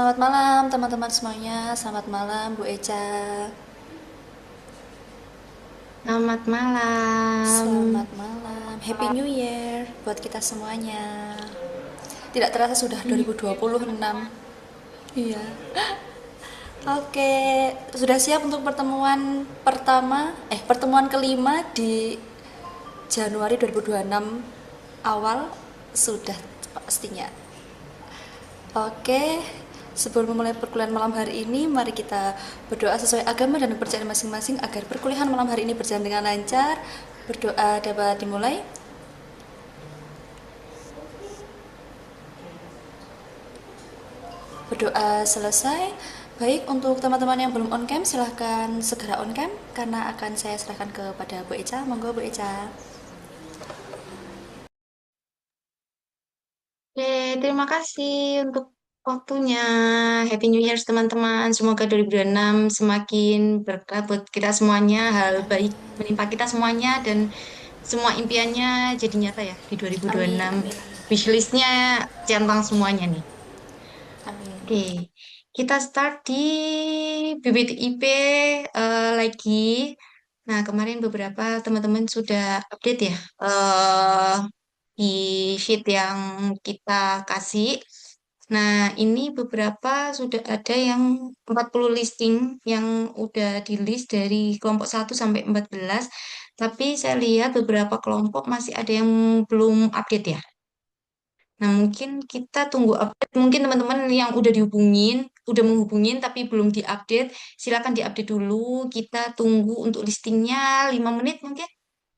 Selamat malam teman-teman semuanya. Selamat malam Bu Eca. Selamat malam. Selamat malam. Happy New Year buat kita semuanya. Tidak terasa sudah Ini 2026. Iya. Oke, sudah siap untuk pertemuan pertama pertemuan kelima di Januari 2026 awal sudah pastinya. Oke, sebelum memulai perkuliahan malam hari ini, mari kita berdoa sesuai agama dan kepercayaan masing-masing agar perkuliahan malam hari ini berjalan dengan lancar. Berdoa dapat dimulai. Berdoa selesai. Baik, untuk teman-teman yang belum on cam, silahkan segera on cam karena akan saya serahkan kepada Bu Eca. Monggo Bu Eca. Oke, terima kasih untuk waktunya. Happy New Year teman-teman. Semoga 2026 semakin berkah buat kita semuanya. Hal baik menimpa kita semuanya dan semua impiannya jadi nyata ya di Amin, 2026. amin, Wishlist-nya centang semuanya nih. amin. Oke, kita start di bibit IP lagi. Nah, kemarin beberapa teman-teman sudah update ya di sheet yang kita kasih. Nah, ini beberapa sudah ada yang 40 listing yang udah di list dari kelompok 1 sampai 14. Tapi saya lihat beberapa kelompok masih ada yang belum update ya. Nah, mungkin kita tunggu update. Mungkin teman-teman yang udah menghubungin tapi belum diupdate, silakan diupdate dulu. Kita tunggu untuk listingnya 5 menit mungkin.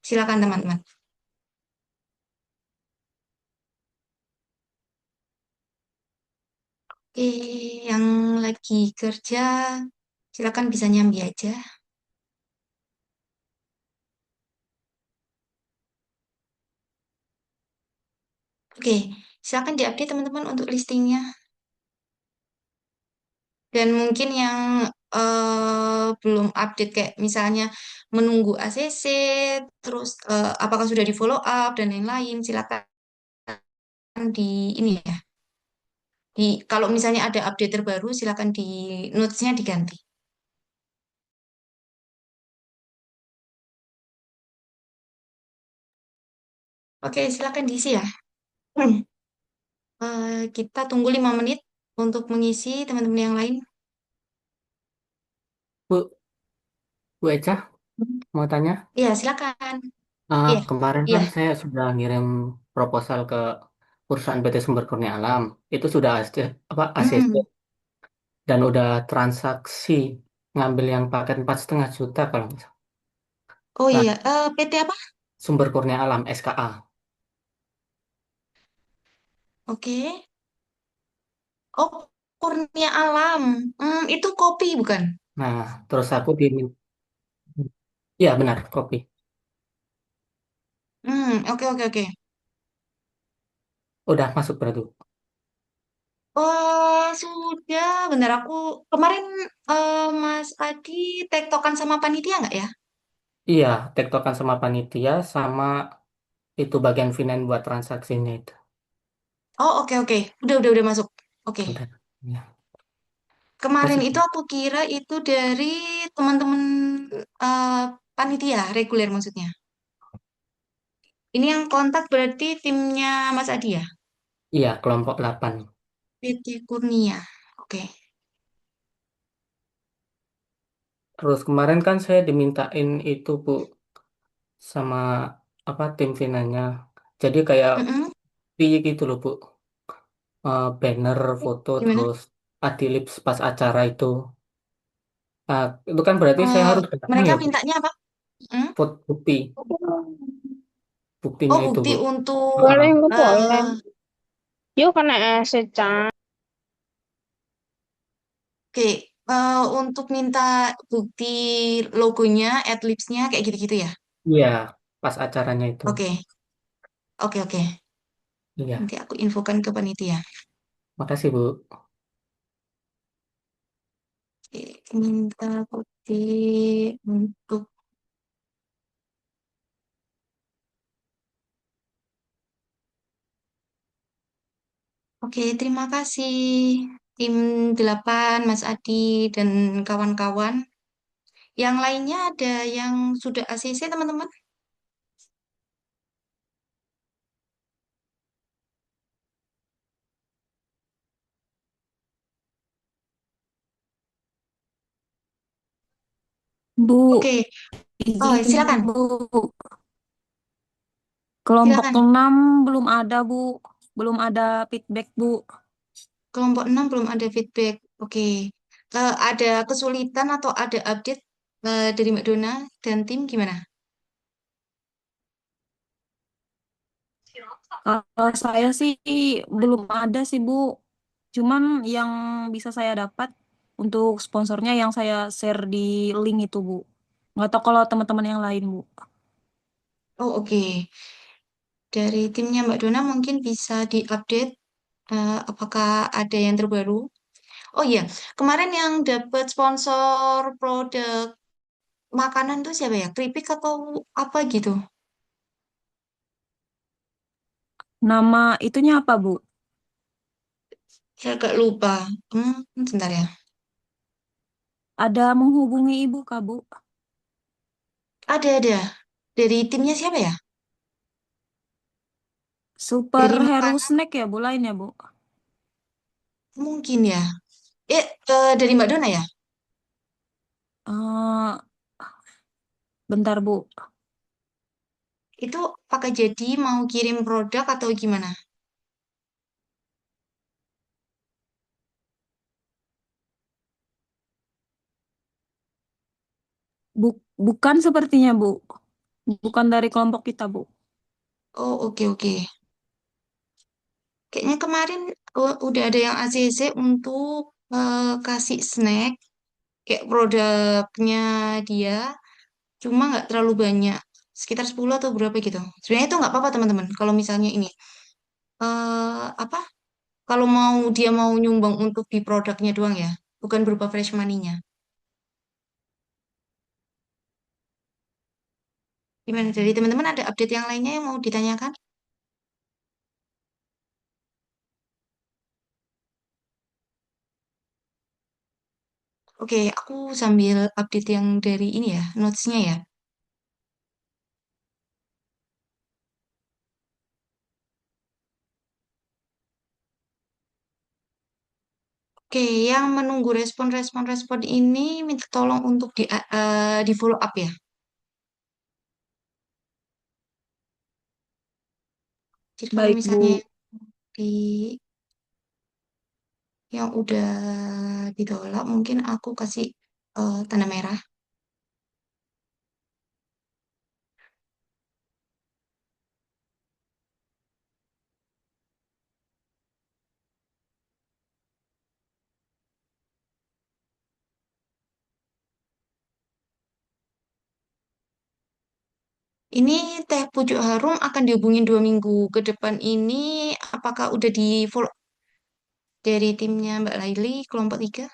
Silakan teman-teman. Oke, yang lagi kerja, silakan bisa nyambi aja. Oke, silakan diupdate teman-teman untuk listingnya. Dan mungkin yang belum update kayak misalnya menunggu ACC, terus apakah sudah di follow up dan lain-lain, silakan di ini ya. Kalau misalnya ada update terbaru, silakan di notes-nya diganti. Oke, silakan diisi ya. Hmm. Kita tunggu 5 menit untuk mengisi teman-teman yang lain. Bu, Bu Eca, Hmm. mau tanya, Iya, silakan. Iya, kemarin iya. kan saya sudah ngirim proposal ke perusahaan PT Sumber Kurnia Alam, itu sudah ACC Hmm. dan udah transaksi ngambil yang paket 4,5 juta kalau nggak salah. Oh Nah, iya, PT apa? Sumber Kurnia Alam SKA. Oke. Oh, Kurnia Alam. Itu kopi bukan? Nah, terus aku diminta, ya benar kopi, Oke, oke, oke. udah masuk berarti. Oh, sudah. Benar aku kemarin Mas Adi tektokan sama panitia nggak ya? Iya, tektokan sama panitia sama itu bagian finance buat transaksinya itu. Oh, oke, oke. Udah masuk. Oke. Udah. Ya. Kemarin Masih. itu aku kira itu dari teman-teman eh, panitia reguler maksudnya. Ini yang kontak berarti timnya Mas Adi ya? Iya, kelompok 8. PT Kurnia. Oke. Terus kemarin kan saya dimintain itu Bu sama apa tim finanya. Jadi kayak Mm-mm. piye gitu loh Bu. Banner, foto, Gimana? terus adlibs pas acara itu. Nah, itu kan berarti saya Eh, harus datang Mereka ya Bu. mintanya apa? Mm? Bukti, Oh, buktinya itu bukti Bu. untuk Heeh. Boleh nggak boleh? eh Yuk kena secang. oke, untuk minta bukti logonya, adlibsnya kayak gitu-gitu ya. Iya, pas acaranya itu. Oke, oke, oke. Iya, Nanti aku infokan ke panitia. makasih Bu. Oke, minta bukti untuk. Oke, terima kasih. tim 8, Mas Adi dan kawan-kawan. Yang lainnya ada yang sudah ACC, teman-teman? Bu, Oke, oh izin silakan, Bu. Kelompok silakan. 6 belum ada, Bu. Belum ada feedback, Bu. Kelompok 6 belum ada feedback. Oke. Ada kesulitan atau ada update dari Mbak Dona dan tim gimana? Kalau saya sih belum ada sih, Bu. Cuman yang bisa saya dapat untuk sponsornya yang saya share di link itu, Bu. Nggak tahu kalau teman-teman yang lain, Bu. Oh, oke. Dari timnya Mbak Dona mungkin bisa diupdate apakah ada yang terbaru. Oh iya, kemarin yang dapat sponsor produk makanan tuh siapa ya? Keripik atau apa gitu? Nama itunya apa, Bu? Saya agak lupa. Sebentar ya. Ada menghubungi Ibu, Kak, Bu? Ada. Dari timnya siapa ya? Super Dari Hero makanan Snack ya, Bu, lain ya, Bu? mungkin ya. Dari Mbak Dona ya? Eh, bentar, Bu. Itu pakai jadi mau kirim produk atau gimana? Bukan sepertinya, Bu. Bukan dari kelompok kita, Bu. Oh, oke. Kayaknya kemarin udah ada yang ACC untuk kasih snack kayak produknya dia, cuma nggak terlalu banyak, sekitar 10 atau berapa gitu. Sebenarnya itu nggak apa-apa teman-teman. Kalau misalnya ini apa? Kalau dia mau nyumbang untuk di produknya doang ya, bukan berupa fresh money-nya. Gimana dari teman-teman ada update yang lainnya yang mau ditanyakan? Oke, aku sambil update yang dari ini ya, notes-nya ya. Oke, yang menunggu respon ini minta tolong untuk di follow up ya. Jadi kalau Baik, misalnya Bu. di yang udah ditolak, mungkin aku kasih tanda merah. Ini Teh Pucuk Harum akan dihubungin 2 minggu ke depan ini. Apakah udah di follow dari timnya Mbak Laili kelompok 3?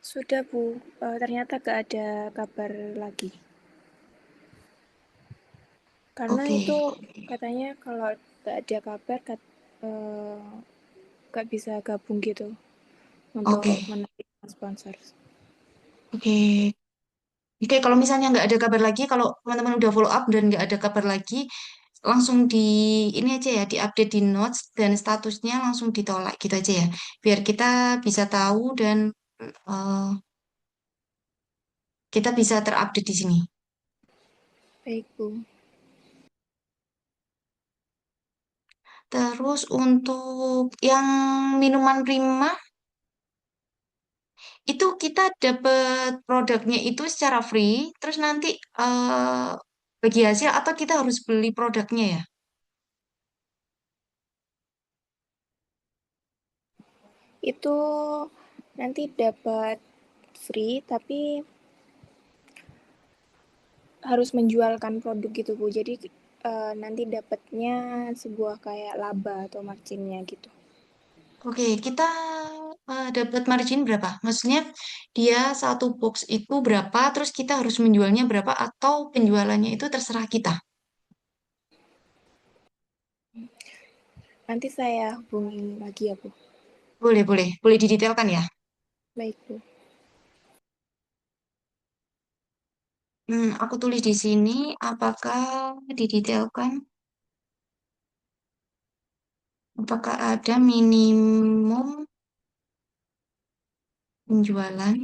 Sudah Bu, ternyata gak ada kabar lagi. Karena Oke, itu katanya kalau gak ada kabar eh, gak bisa gabung gitu untuk oke, menerima sponsor. oke. Oke, kalau misalnya nggak ada kabar lagi, kalau teman-teman udah follow up dan nggak ada kabar lagi, langsung ini aja ya, diupdate di notes dan statusnya langsung ditolak gitu aja ya, biar kita bisa tahu dan eh, kita bisa terupdate di sini. Baik Bu. Terus untuk yang minuman prima itu kita dapat produknya itu secara free, terus nanti bagi hasil atau kita harus beli produknya ya? Itu nanti dapat free tapi harus menjualkan produk gitu Bu. Jadi nanti dapatnya sebuah kayak laba atau marginnya gitu. Oke, kita dapat margin berapa? Maksudnya dia satu box itu berapa, terus kita harus menjualnya berapa atau penjualannya itu terserah kita? Nanti saya hubungi lagi ya Bu. Boleh, boleh. Boleh didetailkan ya? Baik, Bu. Aku tulis di sini, apakah didetailkan? Apakah ada minimum penjualan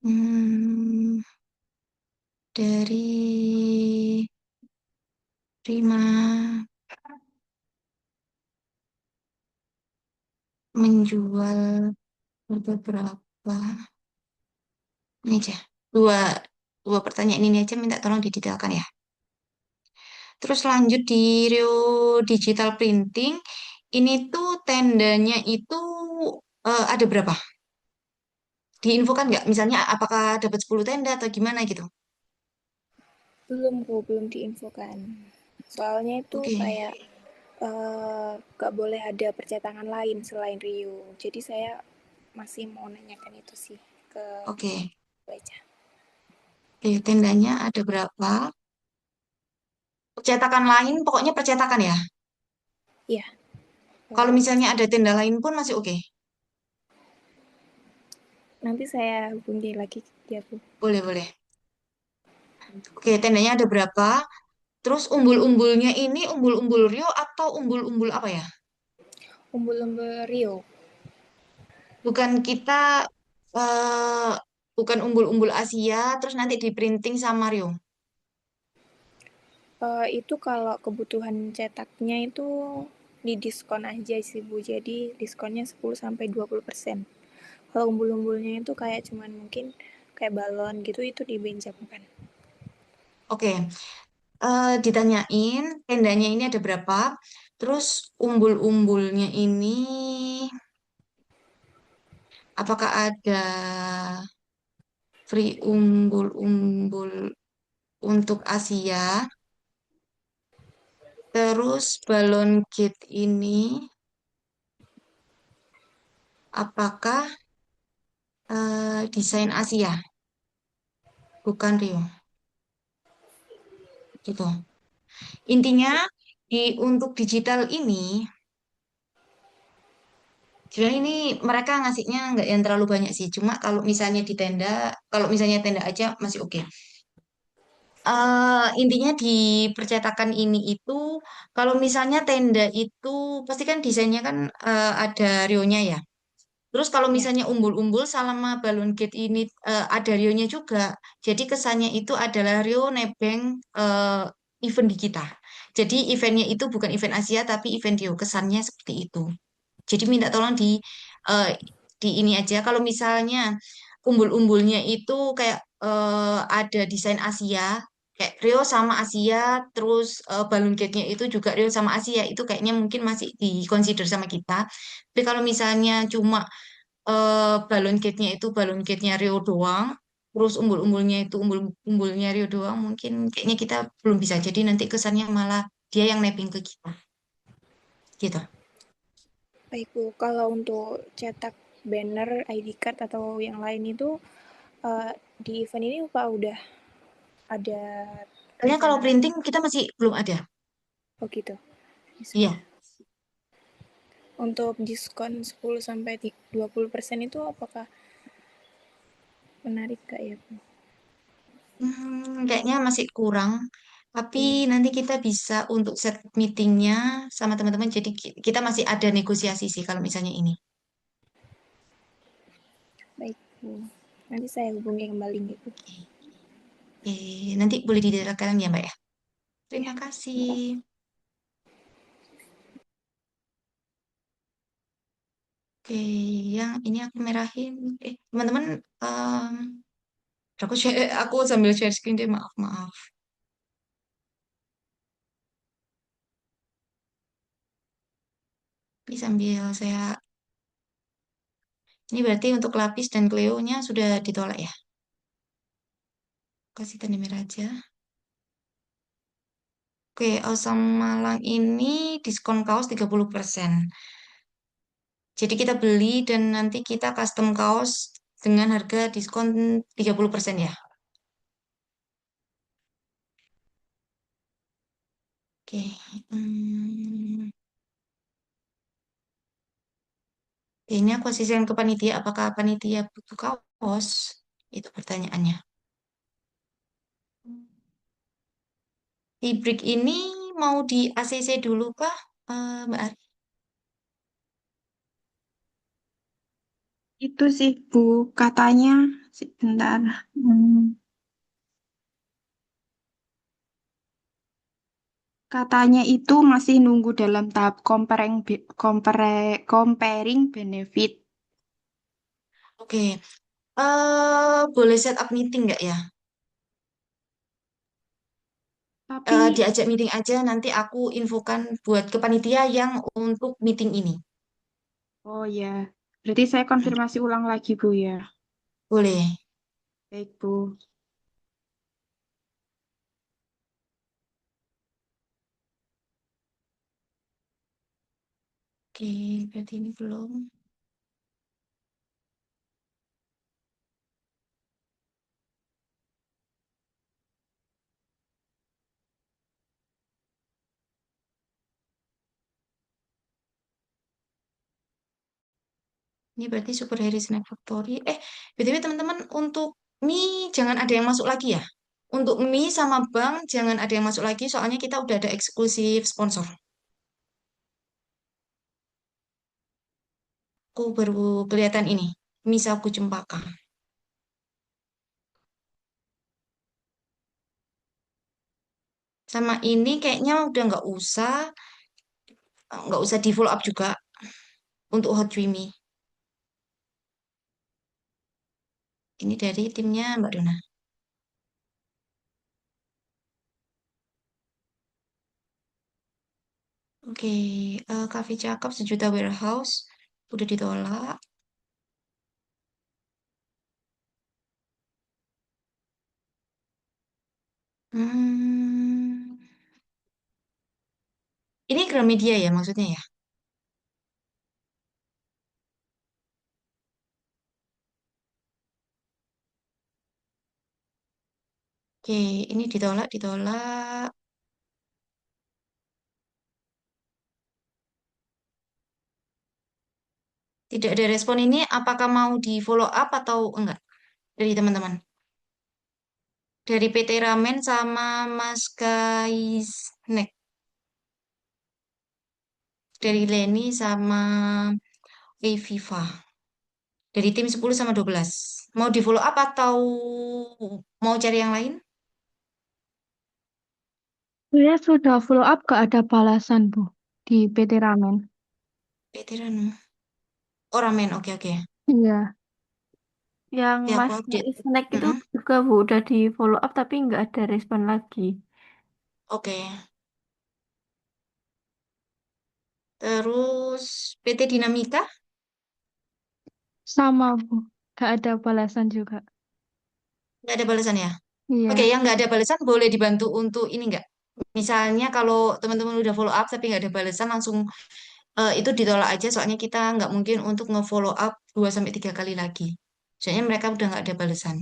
hmm, dari Prima menjual beberapa? Ini aja. Dua, dua pertanyaan ini aja minta tolong didetailkan ya. Terus lanjut di Rio Digital Printing. Ini tuh tendanya itu ada berapa? Diinfokan nggak? Misalnya apakah dapat 10 tenda atau gimana gitu? Belum, Bu, belum diinfokan. Soalnya itu Oke, kayak gak boleh ada percetakan lain selain Rio. Jadi saya masih mau nanyakan itu sih ke oke. baca. Oke, tendanya ada berapa? Percetakan lain, pokoknya percetakan ya. Iya, Kalau eh, misalnya ada tenda lain pun masih oke. nanti saya hubungi lagi ya, Bu. Boleh, boleh. Oke, tendanya ada berapa? Terus umbul-umbulnya ini umbul-umbul Rio atau umbul-umbul apa ya? Umbul-umbul Rio. Bukan kita, eh bukan umbul-umbul Asia, terus nanti di printing sama Rio. Itu kalau kebutuhan cetaknya itu didiskon aja sih, Bu. Jadi diskonnya 10-20%. Kalau umbul-umbulnya itu kayak cuman mungkin kayak balon gitu itu dibenjamkan. Oke, ditanyain tendanya ini ada berapa? Terus umbul-umbulnya ini apakah ada free umbul-umbul untuk Asia? Terus balon gate ini apakah desain Asia? Bukan Rio, gitu. Intinya untuk digital ini, sebenarnya ini mereka ngasihnya nggak yang terlalu banyak sih. Cuma kalau misalnya di tenda, kalau misalnya tenda aja masih oke. Intinya di percetakan ini itu, kalau misalnya tenda itu pasti kan desainnya kan ada rionya ya. Terus kalau Ya, misalnya umbul-umbul selama balon gate ini ada rionya juga. Jadi kesannya itu adalah Rio nebeng event di kita. Jadi eventnya itu bukan event Asia tapi event Rio. Kesannya seperti itu. Jadi minta tolong eh, di ini aja. Kalau misalnya umbul-umbulnya itu kayak ada desain Asia, kayak Rio sama Asia, terus balloon gate-nya itu juga Rio sama Asia, itu kayaknya mungkin masih di-consider sama kita. Tapi kalau misalnya cuma balloon gate-nya itu balloon gate-nya Rio doang, terus umbul-umbulnya itu umbul-umbulnya Rio doang, mungkin kayaknya kita belum bisa. Jadi nanti kesannya malah dia yang nebeng ke kita, gitu. baik, Bu. Kalau untuk cetak banner, ID card atau yang lain itu di event ini Pak udah ada Soalnya kalau rencana. printing kita masih belum ada. Oh gitu. Iya. Untuk diskon 10-20% itu apakah menarik Kak ya, Bu? Kayaknya masih kurang. Tapi Iya, nanti kita bisa untuk set meetingnya sama teman-teman. Jadi kita masih ada negosiasi sih kalau misalnya ini. baik, Bu. Nanti saya hubungi kembali gitu. Oke, nanti boleh didetailkan ya Mbak ya. Ya, Terima kasih. terima kasih. Oke, yang ini aku merahin. Teman-teman, aku sambil share screen deh, maaf maaf. Ini sambil saya. Ini berarti untuk lapis dan Cleo-nya sudah ditolak ya. Kasih tanda merah aja. Oke, Awesome Malang ini diskon kaos 30%. Jadi kita beli dan nanti kita custom kaos dengan harga diskon 30% ya. Oke. hmm, Ini aku asisten ke panitia. Apakah panitia butuh kaos? Itu pertanyaannya. Di break ini mau di ACC dulu kah, Mbak Ari? Itu sih Bu, katanya sebentar. Katanya itu masih nunggu dalam tahap comparing benefit. Oke. Boleh set up meeting nggak ya? Tapi, Diajak meeting aja, nanti aku infokan buat ke panitia yang untuk meeting ini. oh ya, berarti saya Hmm, konfirmasi ulang lagi Bu ya. boleh. Baik Bu. Oke, berarti ini belum. Ini berarti Super Harry Snack Factory. BTW teman-teman, untuk mie jangan ada yang masuk lagi ya. Untuk mie sama bang jangan ada yang masuk lagi, soalnya kita udah ada eksklusif sponsor. Aku baru kelihatan ini, mie sagu cempaka. Sama ini kayaknya udah nggak usah di follow up juga untuk Hot Creamy. Ini dari timnya Mbak Dona. Oke, Cafe Cakep sejuta warehouse udah ditolak. Hmm, ini Gramedia ya maksudnya ya? Oke, ini ditolak, ditolak. Tidak ada respon ini, apakah mau di follow up atau enggak dari teman-teman? Dari PT Ramen sama Mas Snack. Dari Leni sama Viva. Dari tim 10 sama 12. Mau di follow up atau mau cari yang lain? Saya sudah follow up, gak ada balasan, Bu, di PT Ramen. PT Ranu. Oh, Ramen, oke oke. Iya. Yang Ya, aku masnya update. snack itu Mm-mm. juga Bu udah di follow up tapi nggak ada respon lagi. Oke. Terus PT Dinamika, Sama, Bu. Gak ada balasan juga. nggak ada balasan ya? Oke, Iya. yang nggak ada balasan boleh dibantu untuk ini nggak? Misalnya kalau teman-teman udah follow up tapi nggak ada balasan, langsung itu ditolak aja. Soalnya kita nggak mungkin untuk nge-follow up 2 sampai 3 kali lagi. Soalnya mereka udah nggak ada balasan.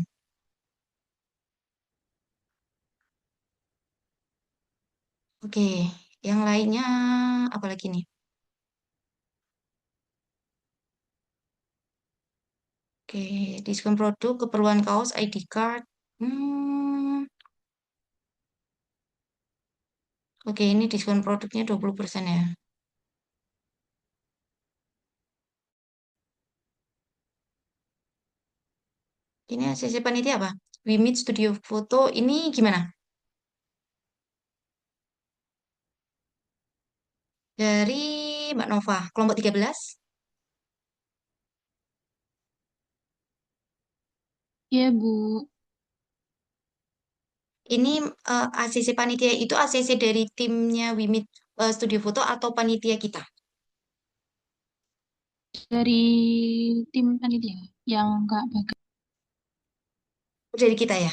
Oke, yang lainnya apa lagi nih? Oke, diskon produk, keperluan kaos, ID card. Hmm, oke, ini diskon produknya 20% ya. Ini ACC panitia apa? We Meet Studio Foto. Ini gimana? Dari Mbak Nova, kelompok 13. Iya, Bu. Ini ACC panitia itu ACC dari timnya We Meet Studio Foto atau panitia kita? Dari tim panitia yang Kak Bagas. Dari kita ya?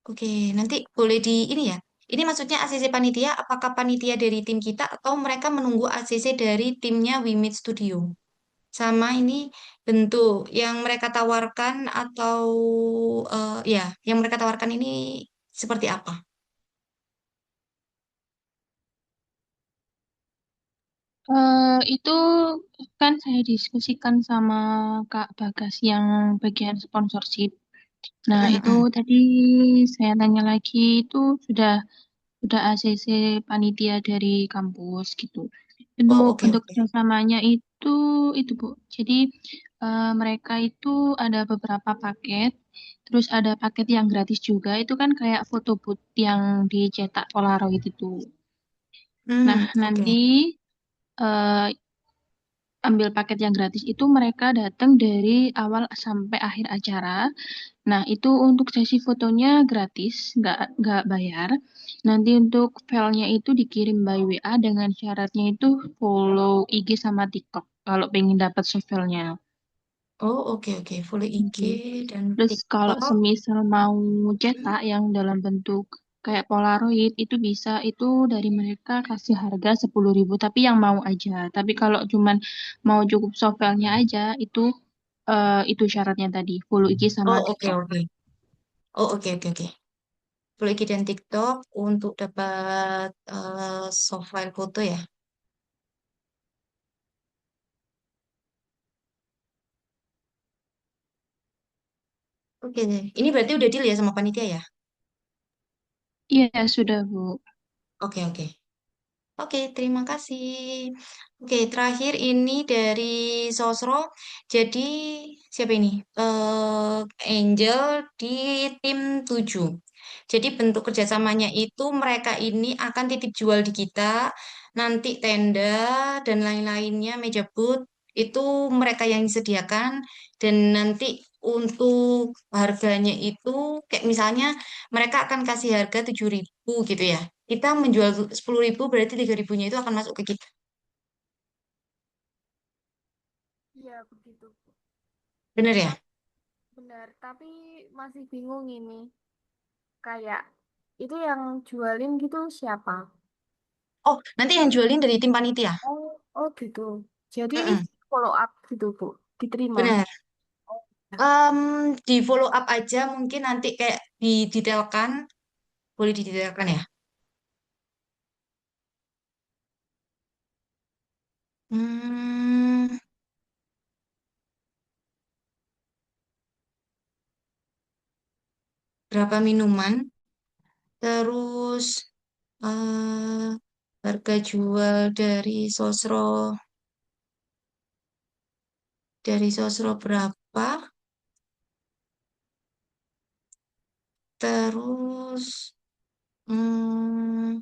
Oke, nanti boleh di ini ya. Ini maksudnya ACC panitia, apakah panitia dari tim kita atau mereka menunggu ACC dari timnya We Meet Studio? Sama ini bentuk yang mereka tawarkan atau ya, yang mereka tawarkan ini seperti apa? Itu kan saya diskusikan sama Kak Bagas yang bagian sponsorship. Nah, itu Mm-mm. tadi saya tanya lagi itu sudah ACC panitia dari kampus gitu. Oh, Untuk oke, bentuk oke. kerjasamanya itu Bu. Jadi mereka itu ada beberapa paket, terus ada paket yang gratis juga. Itu kan kayak foto booth yang dicetak Polaroid itu. Nah, Oke. nanti eh, ambil paket yang gratis itu mereka datang dari awal sampai akhir acara. Nah, itu untuk sesi fotonya gratis, nggak bayar. Nanti untuk filenya itu dikirim by WA dengan syaratnya itu follow IG sama TikTok kalau pengen dapat soft filenya. Oh, oke, oke. Full IG Gitu. dan Terus kalau TikTok. semisal mau cetak yang dalam bentuk kayak Polaroid itu bisa itu dari mereka kasih harga 10.000 tapi yang mau aja. Tapi kalau cuman mau cukup soft filenya aja itu syaratnya tadi full IG sama Oh, oke, TikTok. oke. Oh, oke, oke, oke. Full IG dan TikTok untuk dapat soft file foto ya. Oke deh. Ini berarti udah deal ya sama panitia ya? Iya, sudah, Bu. Oke, oke. Oke, terima kasih. Oke, terakhir ini dari Sosro. Jadi, siapa ini? Angel di tim 7. Jadi, bentuk kerjasamanya itu mereka ini akan titip jual di kita. Nanti tenda dan lain-lainnya, meja booth, itu mereka yang disediakan. Dan nanti untuk harganya itu, kayak misalnya mereka akan kasih harga 7.000 gitu ya. Kita menjual 10.000 berarti 3.000-nya itu akan masuk ke kita. Iya, begitu. Bener ya? Benar, tapi masih bingung ini. Kayak itu yang jualin gitu siapa? Oh, nanti yang jualin dari tim panitia. Oh, oh gitu. Jadi ini Mm-mm, follow up gitu, Bu. Diterima. bener. Oh, ya. Di follow up aja mungkin nanti kayak didetailkan. Boleh didetailkan ya? Hmm, berapa minuman? Terus eh harga jual dari sosro berapa? Terus hmm,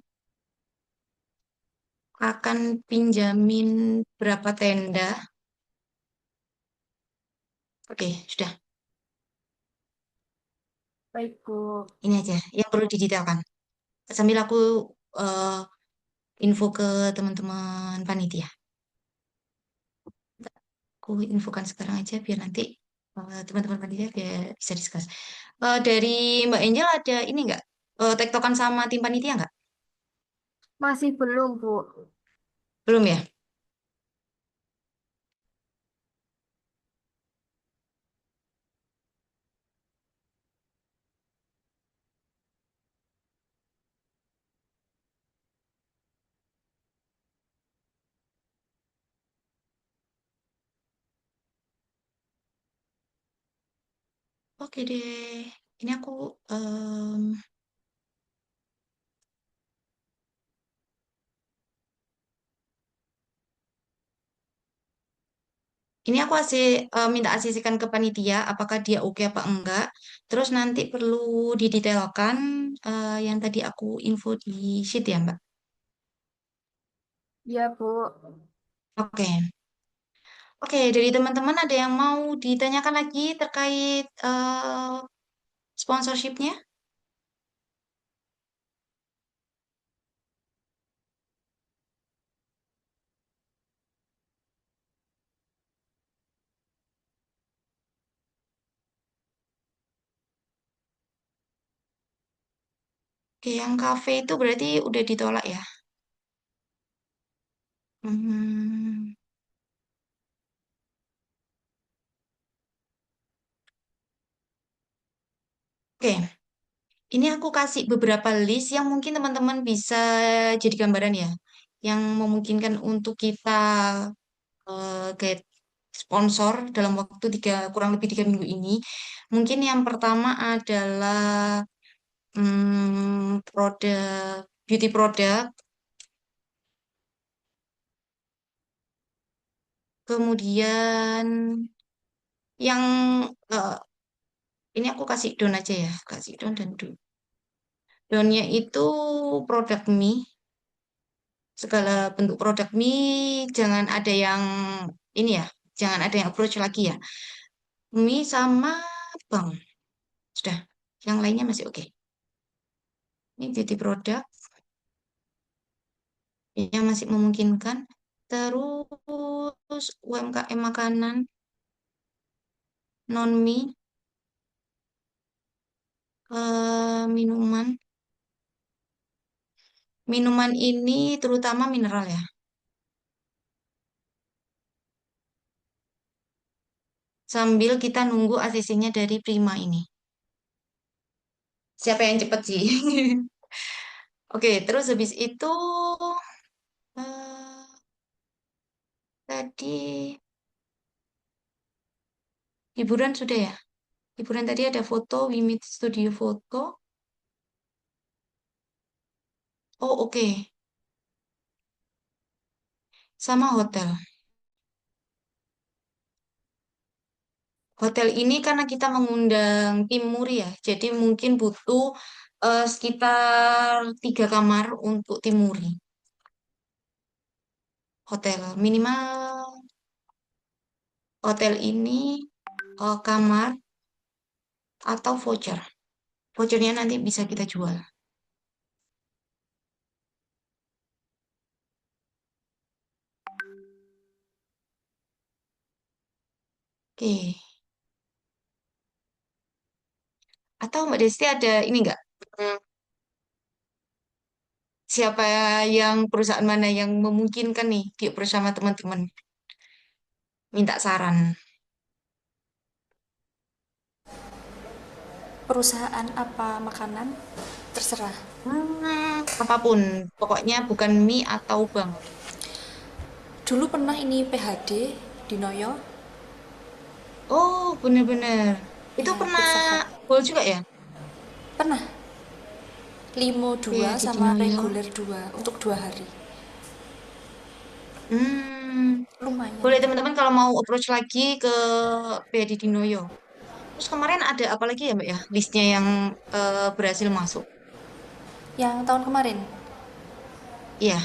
akan pinjamin berapa tenda? Oke, sudah. Baik, Bu. Ini aja yang perlu didetailkan. Sambil aku eh, info ke teman-teman panitia. Aku infokan sekarang aja biar nanti teman-teman panitia biar bisa discuss. Dari Mbak Angel ada ini nggak? Tektokan sama tim panitia nggak? Masih belum, Bu. Belum ya? Oke deh. Ini aku em, minta asisikan ke panitia apakah dia oke apa enggak. Terus nanti perlu didetailkan yang tadi aku info di sheet ya, Mbak. Iya, Bu. Oke. Oke, dari teman-teman ada yang mau ditanyakan lagi terkait sponsorshipnya? Oke, yang cafe itu berarti udah ditolak ya? Hmm, oke, ini aku kasih beberapa list yang mungkin teman-teman bisa jadi gambaran ya. yang memungkinkan untuk kita get sponsor dalam waktu kurang lebih 3 minggu ini. Mungkin yang pertama adalah beauty product, kemudian yang eh, ini aku kasih down aja ya, kasih down dan do. Downnya itu produk mie, segala bentuk produk mie, jangan ada yang ini ya, jangan ada yang approach lagi ya. Mie sama bang, sudah. Yang lainnya masih oke. Ini beauty product yang masih memungkinkan. Terus UMKM makanan, non mie, minuman. Minuman ini terutama mineral ya. Sambil kita nunggu ACC-nya dari Prima ini. Siapa yang cepet sih? Oke, terus habis itu eh, tadi hiburan sudah ya? Hiburan tadi ada foto, We Meet Studio Foto. Oh, oke. Sama hotel. Hotel ini karena kita mengundang tim Muri ya, jadi mungkin butuh sekitar 3 kamar untuk tim Muri. Hotel minimal hotel ini kamar atau voucher. Vouchernya nanti bisa kita jual. Oke. Atau Mbak Desti ada ini nggak? Hmm, Siapa yang perusahaan mana yang memungkinkan nih dia bersama teman-teman minta saran. Perusahaan apa makanan? Terserah. Apapun, pokoknya bukan mie atau bang. Dulu pernah ini PHD di Noyo. Oh, bener-bener. Itu Ya, pernah Pizza Hut. gol juga ya? Pernah. Limo 2 Iya, di sama Noyo. reguler 2 untuk 2 hari. Lumayan. Boleh teman-teman kalau mau approach lagi ke PAD di Noyo. Terus kemarin ada apa lagi ya Mbak ya? Listnya yang berhasil masuk. Yang tahun kemarin. Iya,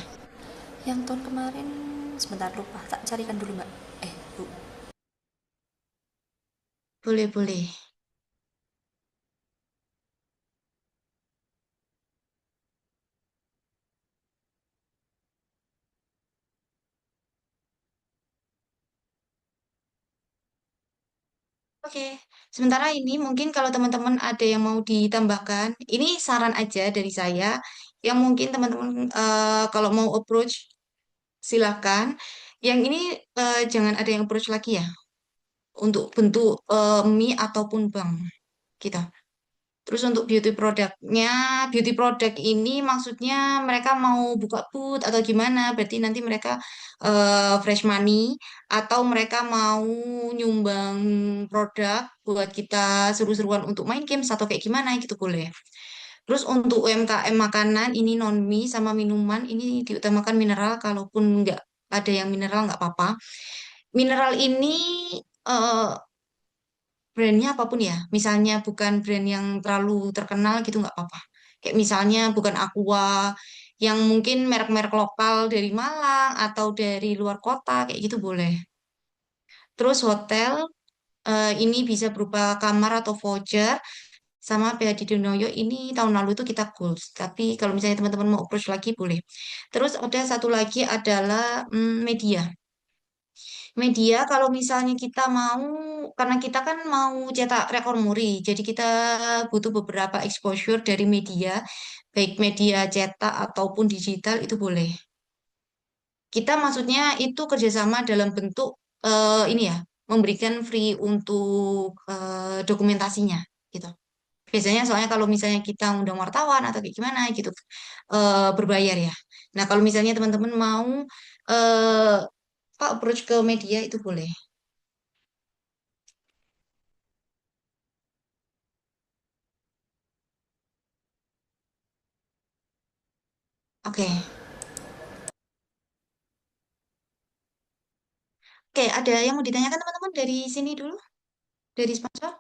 Yang tahun kemarin sebentar lupa. Tak carikan dulu, Mbak. Bu. boleh-boleh. Oke, sementara ini mungkin kalau teman-teman ada yang mau ditambahkan, ini saran aja dari saya, yang mungkin teman-teman kalau mau approach silakan. Yang ini jangan ada yang approach lagi ya, untuk bentuk mie ataupun bank kita. Terus untuk beauty product ini maksudnya mereka mau buka booth atau gimana? Berarti nanti mereka fresh money atau mereka mau nyumbang produk buat kita seru-seruan untuk main games atau kayak gimana gitu boleh. Terus untuk UMKM makanan ini non mie sama minuman ini diutamakan mineral, kalaupun nggak ada yang mineral nggak apa-apa. Mineral ini eh, brandnya apapun ya, misalnya bukan brand yang terlalu terkenal gitu nggak apa-apa. Kayak misalnya bukan Aqua, yang mungkin merek-merek lokal dari Malang atau dari luar kota kayak gitu boleh. Terus hotel ini bisa berupa kamar atau voucher. Sama PH di Noyo ini tahun lalu itu kita goals. Tapi kalau misalnya teman-teman mau approach lagi boleh. Terus ada satu lagi adalah media. Media kalau misalnya kita mau, karena kita kan mau cetak rekor muri, jadi kita butuh beberapa exposure dari media, baik media cetak ataupun digital itu boleh. Kita maksudnya itu kerjasama dalam bentuk ini ya, memberikan free untuk dokumentasinya gitu. Biasanya soalnya kalau misalnya kita undang wartawan atau kayak gimana gitu, berbayar ya. Nah, kalau misalnya teman-teman mau eh apa, approach ke media itu boleh. Oke. Oke, ada yang mau ditanyakan teman-teman dari sini dulu, dari sponsor?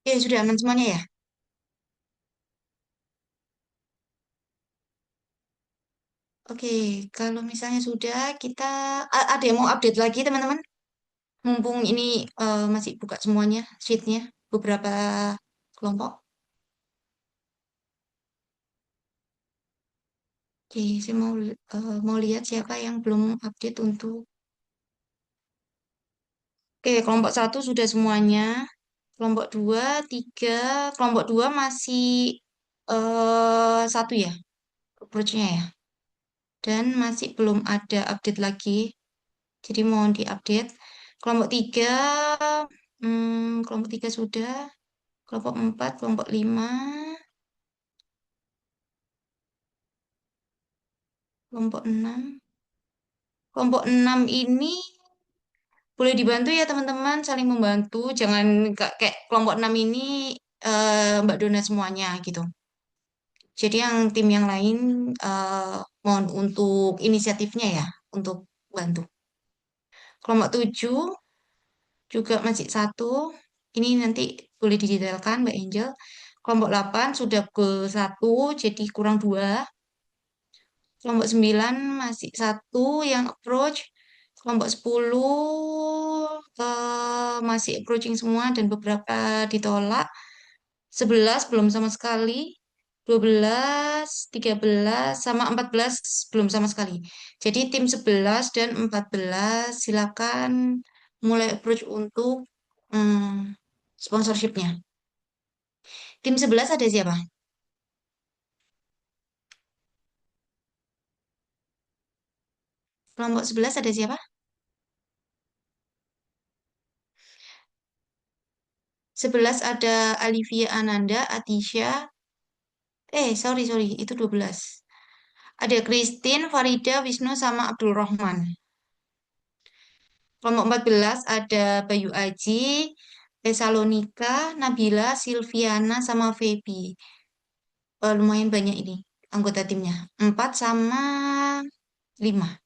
Oke, sudah aman semuanya ya? Oke, kalau misalnya sudah, kita ada yang mau update lagi teman-teman? Mumpung ini masih buka semuanya, sheetnya, beberapa kelompok. Oke, saya mau lihat siapa yang belum update untuk. Oke, kelompok satu sudah semuanya. Kelompok dua, tiga, kelompok dua masih satu ya, approach-nya ya. Dan masih belum ada update lagi. Jadi mohon diupdate. Kelompok tiga, kelompok tiga sudah. Kelompok empat, kelompok lima, kelompok enam. Kelompok enam ini boleh dibantu ya teman-teman, saling membantu. Jangan kayak kelompok enam ini Mbak Dona semuanya gitu. Jadi yang tim yang lain mohon untuk inisiatifnya ya, untuk bantu. Kelompok tujuh juga masih satu. Ini nanti boleh didetailkan Mbak Angel. Kelompok 8 sudah ke satu, jadi kurang dua. Kelompok 9 masih satu yang approach. Kelompok 10 masih approaching semua dan beberapa ditolak. 11 belum sama sekali. 12, 13, sama 14 belum sama sekali. Jadi tim 11 dan 14 silakan mulai approach untuk sponsorshipnya. Tim 11 ada siapa? Kelompok 11 ada siapa? 11 ada Alivia Ananda, Atisha. Sorry, itu 12. Ada Christine, Farida, Wisnu, sama Abdul Rahman. Kelompok 14 ada Bayu Aji, Tesalonika, Nabila, Silviana, sama Feby. Lumayan banyak ini anggota timnya. 4 sama 5.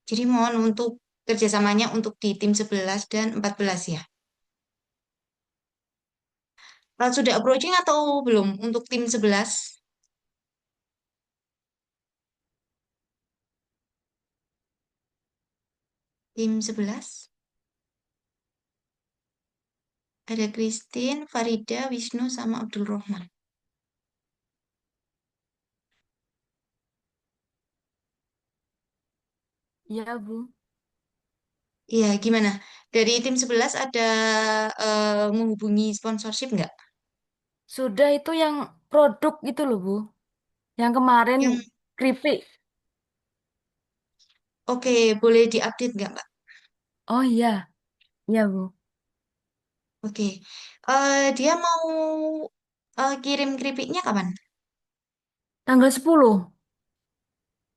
Jadi mohon untuk kerjasamanya untuk di tim 11 dan 14 ya. Sudah approaching atau belum untuk tim 11? Tim 11 ada Christine, Farida, Wisnu, sama Abdul Rahman. Iya, Bu. Iya, gimana? Dari tim 11 ada menghubungi sponsorship nggak? Sudah itu yang produk itu loh, Bu. Yang kemarin Yang keripik. oke, boleh diupdate nggak, Mbak? Oh iya, iya, Bu. Oke. Dia mau kirim keripiknya kapan? Tanggal 10.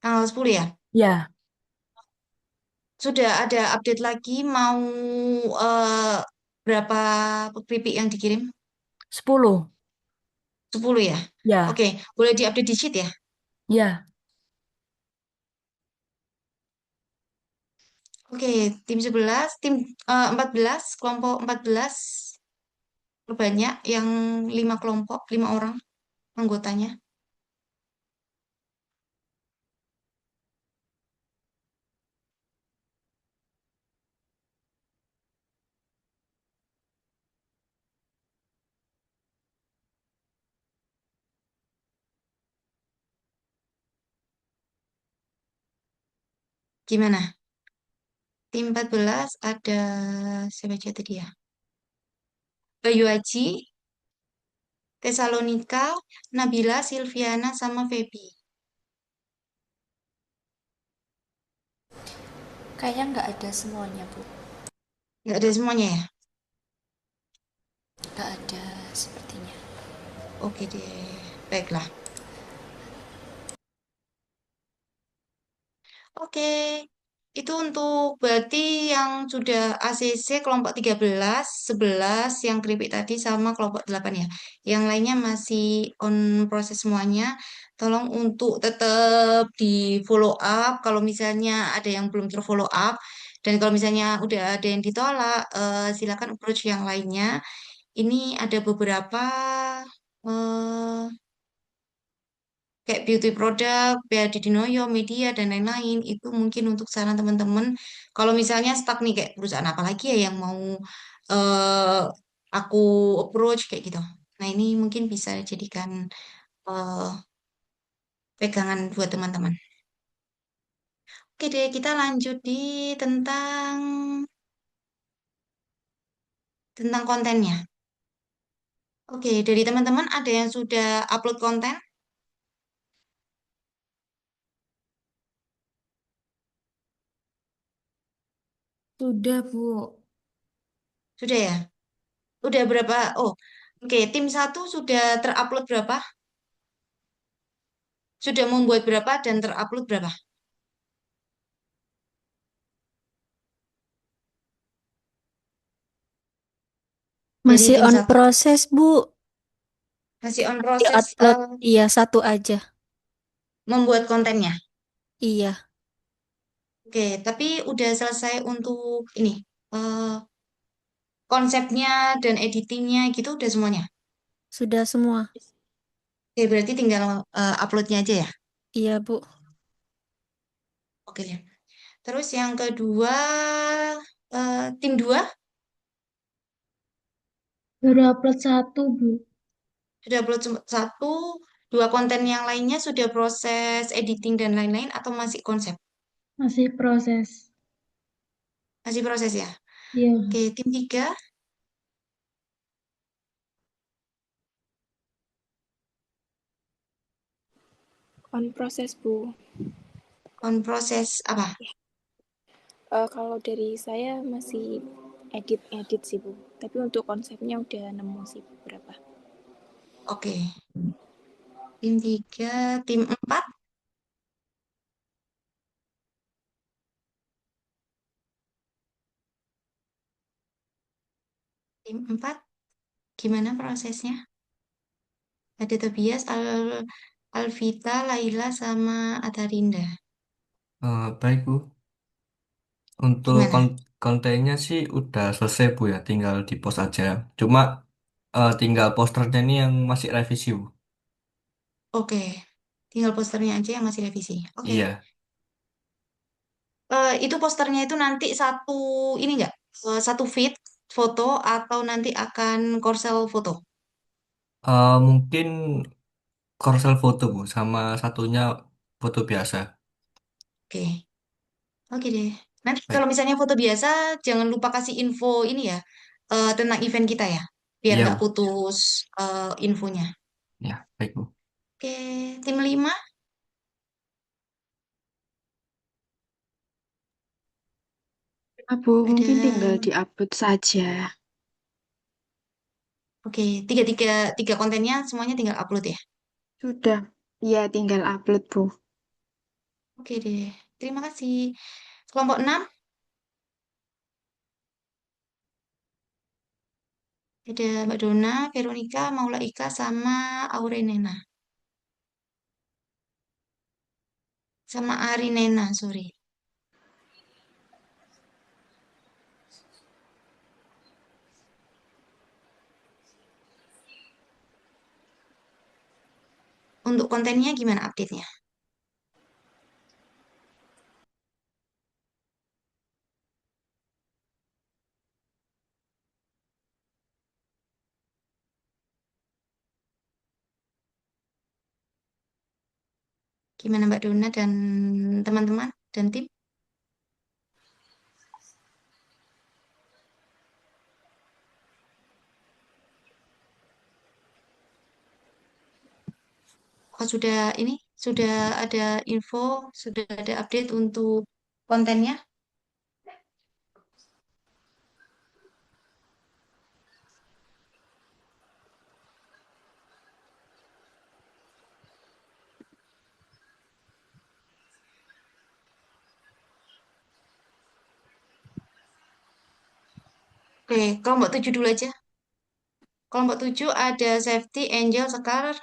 Tanggal 10 ya? Ya, Sudah ada update lagi mau eh, berapa keripik yang dikirim? 10. 10 ya? Ya, Oke, boleh diupdate di sheet ya? ya. Oke, tim 11, tim 14, kelompok 14 terbanyak yang 5 kelompok, 5 orang anggotanya. Gimana? Tim 14 ada siapa aja tadi ya? Bayu Aji, Tesalonika, Nabila, Silviana, sama Feby. Kayaknya nggak ada semuanya, Bu. Nggak ada semuanya ya? Nggak ada sepertinya. Oke deh, baiklah. Oke, itu untuk berarti yang sudah ACC kelompok 13, 11 yang keripik tadi sama kelompok 8 ya. Yang lainnya masih on proses semuanya. Tolong untuk tetap di follow up kalau misalnya ada yang belum terfollow up. Dan kalau misalnya udah ada yang ditolak, silakan approach yang lainnya. Ini ada beberapa eh, kayak beauty product, Beadi Dinoyo, media, dan lain-lain. Itu mungkin untuk saran teman-teman. Kalau misalnya stuck nih kayak perusahaan apa lagi ya yang mau eh aku approach kayak gitu. Nah, ini mungkin bisa jadikan eh, pegangan buat teman-teman. Oke deh, kita lanjut di tentang tentang kontennya. Oke, dari teman-teman ada yang sudah upload konten? Sudah, Bu. Sudah ya? Udah berapa? Oh, oke. Tim satu sudah terupload berapa? Sudah membuat berapa dan terupload berapa? Dari Masih tim on satu. proses, Bu. Masih on Di proses upload. Iya, satu aja. membuat kontennya. Iya, Oke, tapi udah selesai untuk ini eh, konsepnya dan editingnya gitu udah semuanya. sudah semua. Oke, berarti tinggal uploadnya aja ya. Iya, Bu. Oke ya. Terus yang kedua tim 2 Baru upload satu, Bu. sudah upload satu, dua konten yang lainnya sudah proses editing dan lain-lain atau masih konsep? Masih proses. Masih proses ya. Iya, Oke, Bu. tim 3 On proses, Bu. on proses apa? Kalau dari saya masih edit-edit sih, Bu. Tapi untuk konsepnya udah nemu sih beberapa. Oke, tim 3, tim 4. Tim 4 gimana prosesnya? Ada Tobias, Alvita, Laila, sama Atarinda. Baik, Bu. Untuk Gimana? kontennya sih udah selesai, Bu ya. Tinggal di post aja. Cuma tinggal posternya ini yang masih revisi, Bu. Oke, tinggal posternya aja yang masih revisi. Oke. Iya. Itu posternya itu nanti satu ini enggak? Satu feed foto atau nanti akan korsel foto? Mungkin korsel foto, Bu. Sama satunya foto biasa. Oke. Oke deh. Nanti kalau Baik. misalnya foto biasa, jangan lupa kasih info ini ya, tentang event kita ya, biar Iya, nggak Bu. putus infonya. Ya, baik, Bu. Oke, tim 5 Bu, mungkin tinggal ada, diupload saja. oke, tiga kontennya semuanya tinggal upload ya. Sudah, ya tinggal upload, Bu. Oke deh, terima kasih. Kelompok 6 ada Mbak Dona, Veronica, Maula Ika, sama Aurenena. Sama Arinena, sorry. Untuk kontennya gimana update-nya? Gimana Mbak Dona dan teman-teman dan tim? Apakah sudah ada info, sudah ada update untuk kontennya? Oke, kelompok 7 dulu aja. Kelompok 7 ada Safety, Angel, Sekar.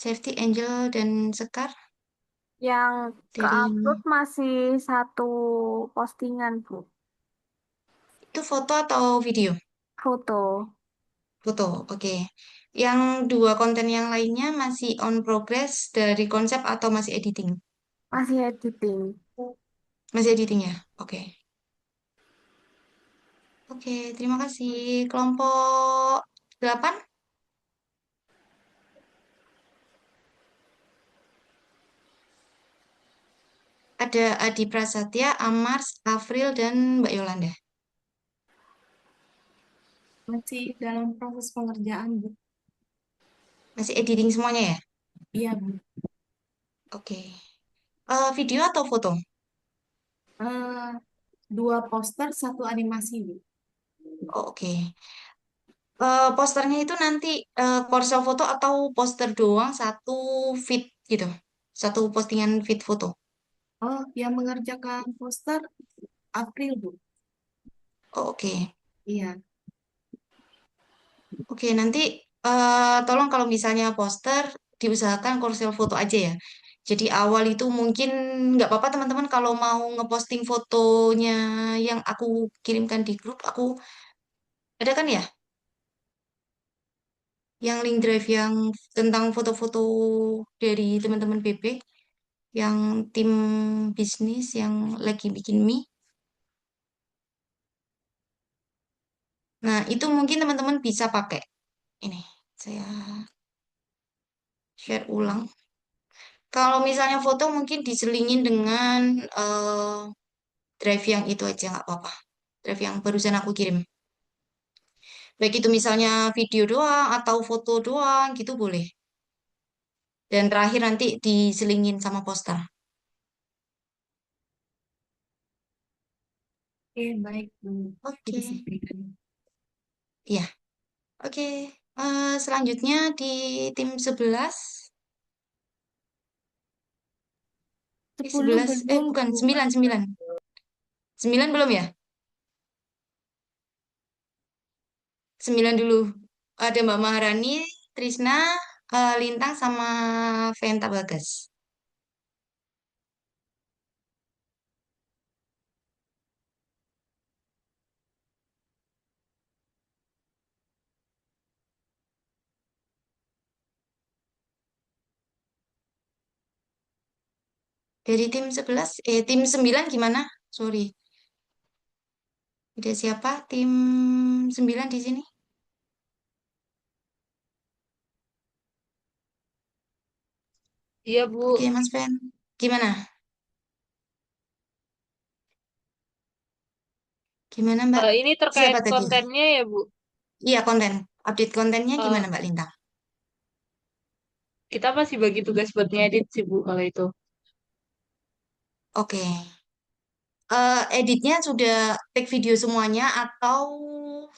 Safety, Angel, dan Sekar Yang dari ke-upload masih satu postingan, Bu. itu foto atau video? Foto. Foto, oke. Yang dua konten yang lainnya masih on progress dari konsep atau masih editing? Masih editing. Masih editing ya? Oke. Oke, terima kasih. Kelompok 8 ada Adi Prasetya, Amars, Afril, dan Mbak Yolanda. Masih dalam proses pengerjaan, Bu. Masih editing semuanya ya? Iya, Bu. Oke. Video atau foto? Eh, dua poster, satu animasi, Bu. Oh, oke. Posternya itu nanti Korsel foto atau poster doang satu feed gitu? Satu postingan feed foto? Oh, yang mengerjakan poster April, Bu. Oh, oke. Iya. Oke, nanti tolong kalau misalnya poster diusahakan Korsel foto aja ya. Jadi awal itu mungkin nggak apa-apa teman-teman kalau mau ngeposting fotonya yang aku kirimkan di grup, aku ada kan ya? Yang link drive yang tentang foto-foto dari teman-teman PP, yang tim bisnis yang lagi bikin mie. Nah, itu mungkin teman-teman bisa pakai. Ini, saya share ulang. Kalau misalnya foto mungkin diselingin dengan drive yang itu aja nggak apa-apa. Drive yang barusan aku kirim. Baik itu misalnya video doang atau foto doang gitu boleh. Dan terakhir nanti diselingin sama poster. Oke, baik, Bu. Oke. Disampaikan. Iya. Oke. Selanjutnya di tim 11. Di 10 11, belum, bukan, Bu. 9, 9. 9 belum ya? 9 dulu. Ada Mbak Maharani, Trisna, Lintang, sama Venta Bagas. Dari tim 11, tim 9 gimana? Sorry. Ada siapa? Tim 9 di sini? Iya, Bu. Oke, Mas Fen. Gimana? Gimana, Mbak? Ini terkait Siapa tadi? kontennya ya, Bu. Iya, konten. Update kontennya Eh, gimana, Mbak Lintang? kita masih bagi tugas buat ngedit sih, Bu, kalau itu. Oke. Editnya sudah take video semuanya atau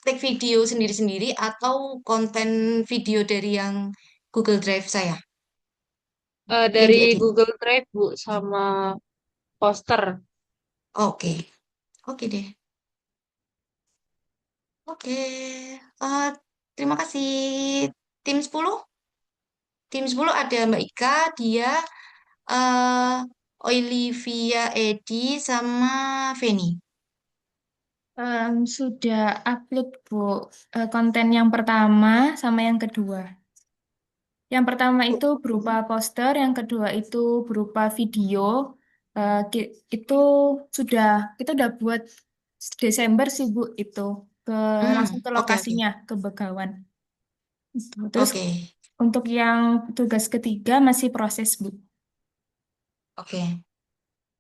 take video sendiri-sendiri atau konten video dari yang Google Drive saya yang Dari diedit? Google Drive, Bu, sama poster. Oke. Oke deh. Oke. Eh, terima kasih. Tim 10. Tim 10 ada Mbak Ika, dia, eh Olivia, Edi, sama Feni. Sudah upload, Bu, konten yang pertama sama yang kedua. Yang pertama itu berupa poster, yang kedua itu berupa video. Itu sudah kita udah buat Desember sih, Bu, itu ke langsung ke Oke, oke. lokasinya ke Begawan. Terus Oke, untuk yang tugas ketiga masih proses, Bu. oke.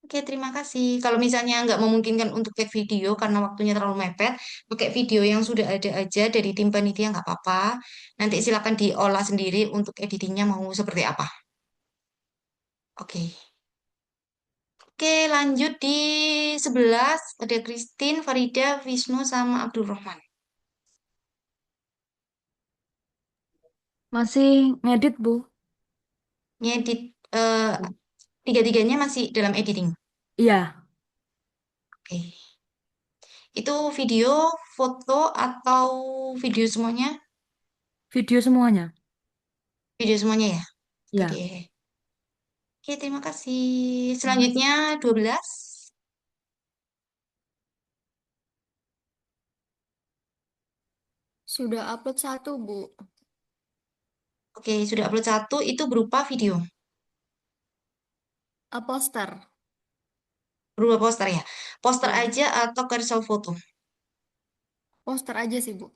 Oke, terima kasih. Kalau misalnya nggak memungkinkan untuk take video karena waktunya terlalu mepet, pakai video yang sudah ada aja dari tim panitia nggak apa-apa. Nanti silakan diolah sendiri untuk editingnya mau seperti apa. Oke. Oke, lanjut di 11 ada Christine, Farida, Wisnu, sama Abdurrahman. Masih ngedit, Bu. Ngedit, tiga-tiganya masih dalam editing. Iya, Oke. Itu video, foto, atau video semuanya? video semuanya. Video semuanya ya? Oke Iya. deh. Oke, terima kasih. Selanjutnya 12. Sudah upload satu, Bu. Oke, sudah upload satu, itu berupa video. Poster. Berupa poster ya? Poster Iya. aja atau carousel foto? Poster aja sih, Bu.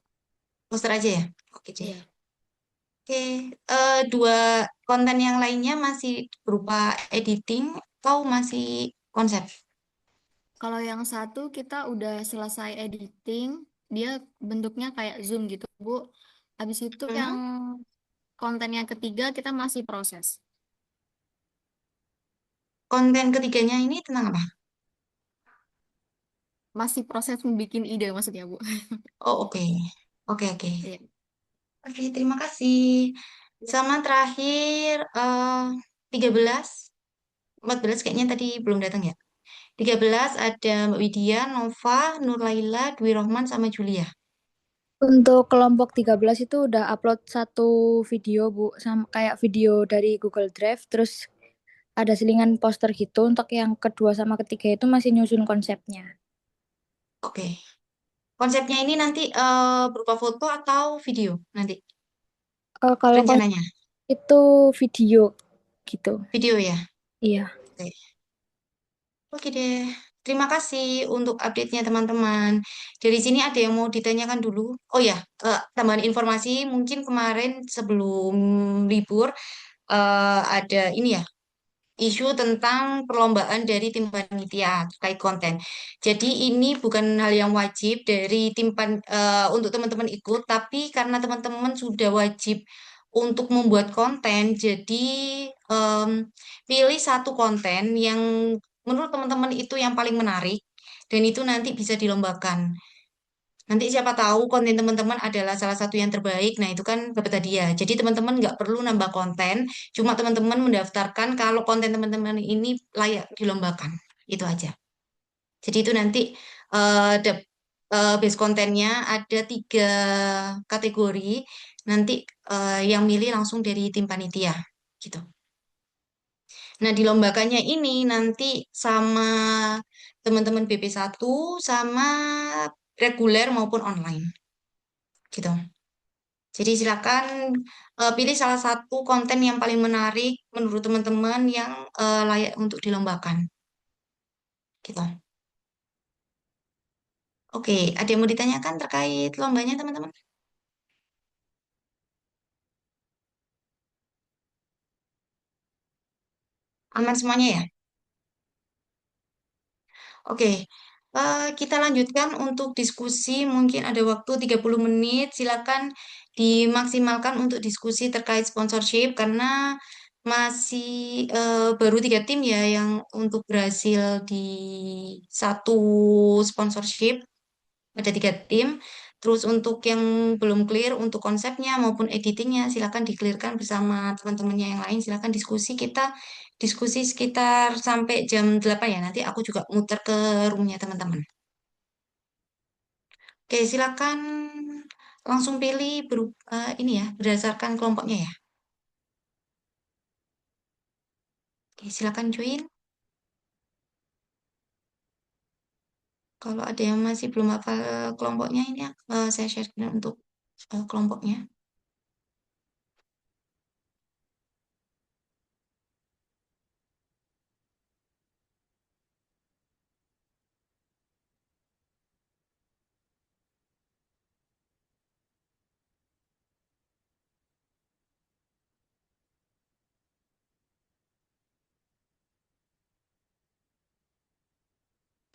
Poster aja ya? Oke deh. Iya. Oke, dua konten yang lainnya masih berupa editing atau masih konsep? Kalau yang satu kita udah selesai editing, dia bentuknya kayak Zoom gitu, Bu. Habis itu yang Hmm, konten yang ketiga kita masih proses. konten ketiganya ini tentang apa? Masih proses membuat ide maksudnya, Bu. Oh, oke. Oke, oke. Iya. Oke, terima kasih. Sama terakhir 13, 14 kayaknya tadi belum datang ya. 13 ada Mbak Widya, Nova, Nur Laila, Dwi Rohman, sama Julia. Untuk kelompok 13 itu udah upload satu video, Bu, sama kayak video dari Google Drive, terus ada selingan poster gitu. Untuk yang kedua sama ketiga itu masih nyusun konsepnya. Oke. Konsepnya ini nanti berupa foto atau video nanti Kalau konsep rencananya. itu video gitu. Video ya. Iya. Oke. Oke deh. Terima kasih untuk update-nya teman-teman. Dari sini ada yang mau ditanyakan dulu. Oh ya, tambahan informasi mungkin kemarin sebelum libur ada ini ya, isu tentang perlombaan dari tim panitia terkait konten. Jadi ini bukan hal yang wajib dari untuk teman-teman ikut, tapi karena teman-teman sudah wajib untuk membuat konten, jadi em, pilih satu konten yang menurut teman-teman itu yang paling menarik dan itu nanti bisa dilombakan. Nanti siapa tahu konten teman-teman adalah salah satu yang terbaik. Nah, itu kan dapat hadiah. Jadi teman-teman nggak perlu nambah konten, cuma teman-teman mendaftarkan kalau konten teman-teman ini layak dilombakan. Itu aja. Jadi itu nanti base kontennya ada 3 kategori. Nanti yang milih langsung dari tim panitia. Gitu. Nah, dilombakannya ini nanti sama teman-teman BP1 sama reguler maupun online. Gitu. Jadi silakan pilih salah satu konten yang paling menarik menurut teman-teman yang layak untuk dilombakan. Gitu. Oke, ada yang mau ditanyakan terkait lombanya teman-teman? Aman semuanya ya? Oke, kita lanjutkan untuk diskusi. Mungkin ada waktu 30 menit. Silakan dimaksimalkan untuk diskusi terkait sponsorship karena masih baru 3 tim ya yang untuk berhasil di satu sponsorship. Ada 3 tim. Terus untuk yang belum clear untuk konsepnya maupun editingnya, silakan di-clearkan bersama teman-temannya yang lain. Silakan diskusi. Kita diskusi sekitar sampai jam 8 ya. Nanti aku juga muter ke roomnya teman-teman. Oke, silakan langsung pilih ini ya, berdasarkan kelompoknya ya. Oke, silakan join. Kalau ada yang masih belum hafal kelompoknya, ini saya share untuk kelompoknya.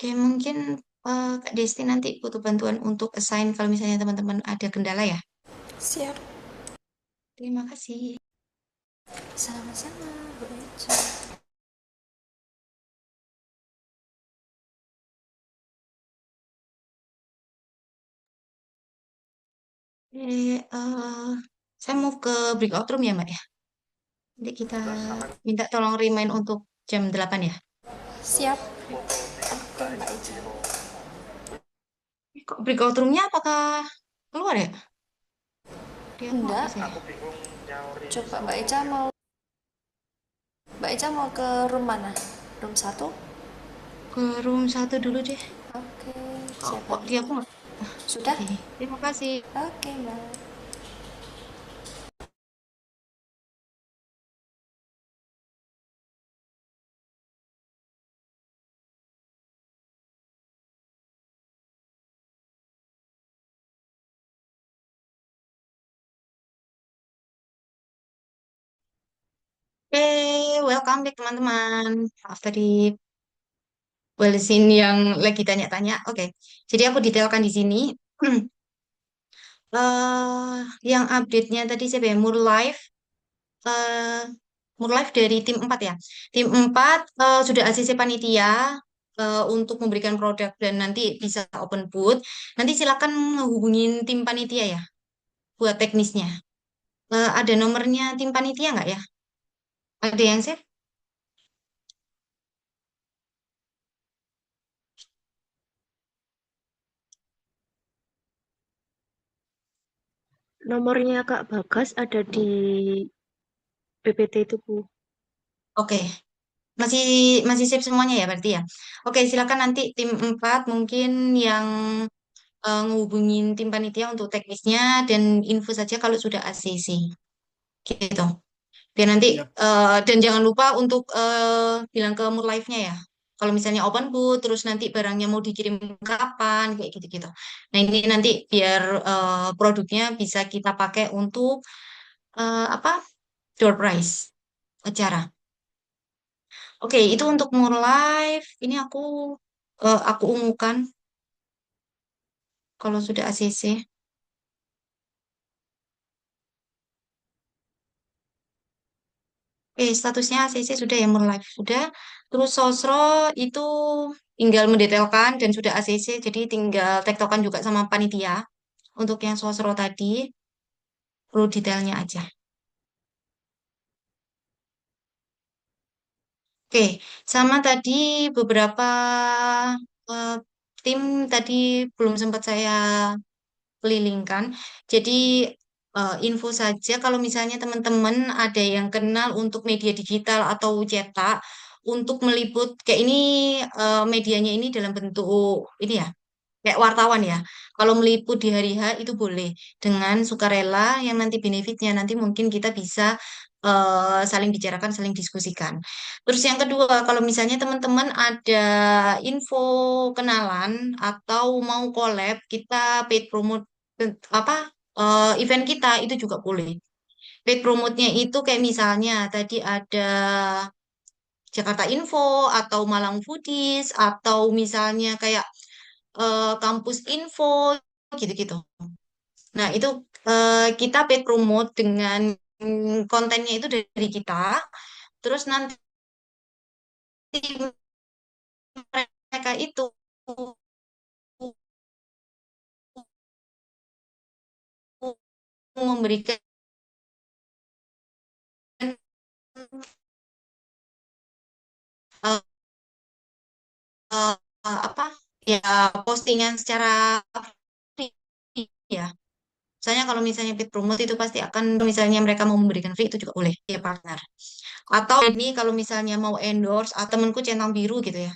Oke, mungkin Kak Desti nanti butuh bantuan untuk assign kalau misalnya teman-teman ada kendala ya. Siap. Terima kasih. Sama-sama, Bu Eca. Saya mau ke breakout room ya, Mbak ya. Nanti kita minta tolong remind untuk jam 8 ya. Siap. Oke, Mbak Eca. Kok breakout roomnya apakah keluar ya? Dia Enggak. saya. Coba Mbak Eca mau ke room mana? Room 1? Ke room 1 dulu deh. Oke, Kok dia aku nggak? Sudah? Oke, terima kasih. Oke, Mbak. Oke, welcome back teman-teman. Maaf tadi balesin yang lagi tanya-tanya. Oke, jadi aku detailkan di sini. eh yang update-nya tadi siapa ya? Murlife. eh Murlife dari tim 4 ya. Tim 4 sudah ACC panitia untuk memberikan produk dan nanti bisa open booth. Nanti silakan hubungin tim panitia ya buat teknisnya. Ada nomornya tim panitia nggak ya? Ada yang save? Nomornya Kak Bagas ada di PPT itu, Bu. Oke. Masih masih save semuanya ya berarti ya. Oke, silakan nanti tim 4 mungkin yang ngehubungin tim panitia untuk teknisnya dan info saja kalau sudah ACC. Gitu. Biar nanti dan jangan lupa untuk bilang ke Murlife-nya ya. Kalau misalnya open booth, terus nanti barangnya mau dikirim kapan, kayak gitu-gitu. Nah ini nanti biar produknya bisa kita pakai untuk apa door prize acara. Oke, itu untuk Murlife. Ini aku ungukan kalau sudah ACC. Oke, statusnya ACC sudah ya Murlife sudah. Terus Sosro itu tinggal mendetailkan dan sudah ACC, jadi tinggal tektokan juga sama panitia. Untuk yang Sosro tadi perlu detailnya aja. Oke, sama tadi beberapa eh, tim tadi belum sempat saya kelilingkan. Jadi info saja kalau misalnya teman-teman ada yang kenal untuk media digital atau cetak untuk meliput kayak ini medianya ini dalam bentuk ini ya kayak wartawan ya. Kalau meliput di hari H itu boleh dengan sukarela yang nanti benefitnya nanti mungkin kita bisa saling bicarakan, saling diskusikan. Terus yang kedua, kalau misalnya teman-teman ada info kenalan atau mau collab, kita paid promote apa event kita itu juga boleh. Paid promote-nya itu kayak misalnya tadi ada Jakarta Info atau Malang Foodies atau misalnya kayak kampus info gitu-gitu. Nah, itu kita paid promote dengan kontennya itu dari kita. Terus nanti mereka itu memberikan eh, apa ya postingan secara free ya. Misalnya kalau misalnya paid promote itu pasti akan misalnya mereka mau memberikan free itu juga boleh ya partner. Atau ini kalau misalnya mau endorse atau temanku centang biru gitu ya.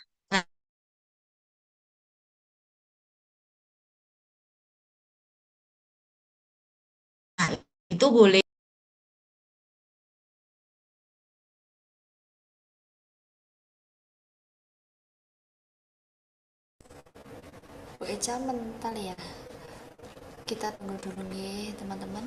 Nah, itu boleh. Bu Eca mental ya. Kita tunggu dulu nih, teman-teman.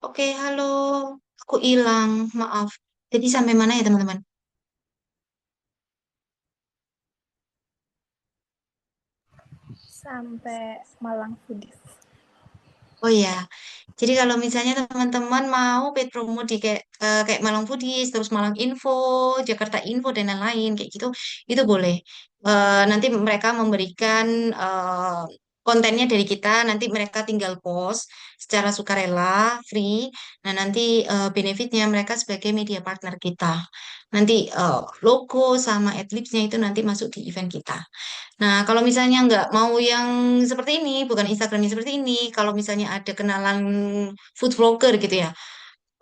Oke, halo. Aku hilang, maaf. Jadi sampai mana ya, teman-teman? Sampai Malang Foodies. Oh ya, jadi kalau misalnya teman-teman mau paid promo di kayak Malang Foodies, terus Malang Info, Jakarta Info dan lain-lain kayak gitu, itu boleh. Nanti mereka memberikan kontennya dari kita, nanti mereka tinggal post secara sukarela, free. Nah, nanti benefitnya mereka sebagai media partner kita. Nanti logo sama adlibsnya itu nanti masuk di event kita. Nah, kalau misalnya nggak mau yang seperti ini, bukan Instagramnya seperti ini, kalau misalnya ada kenalan food vlogger gitu ya,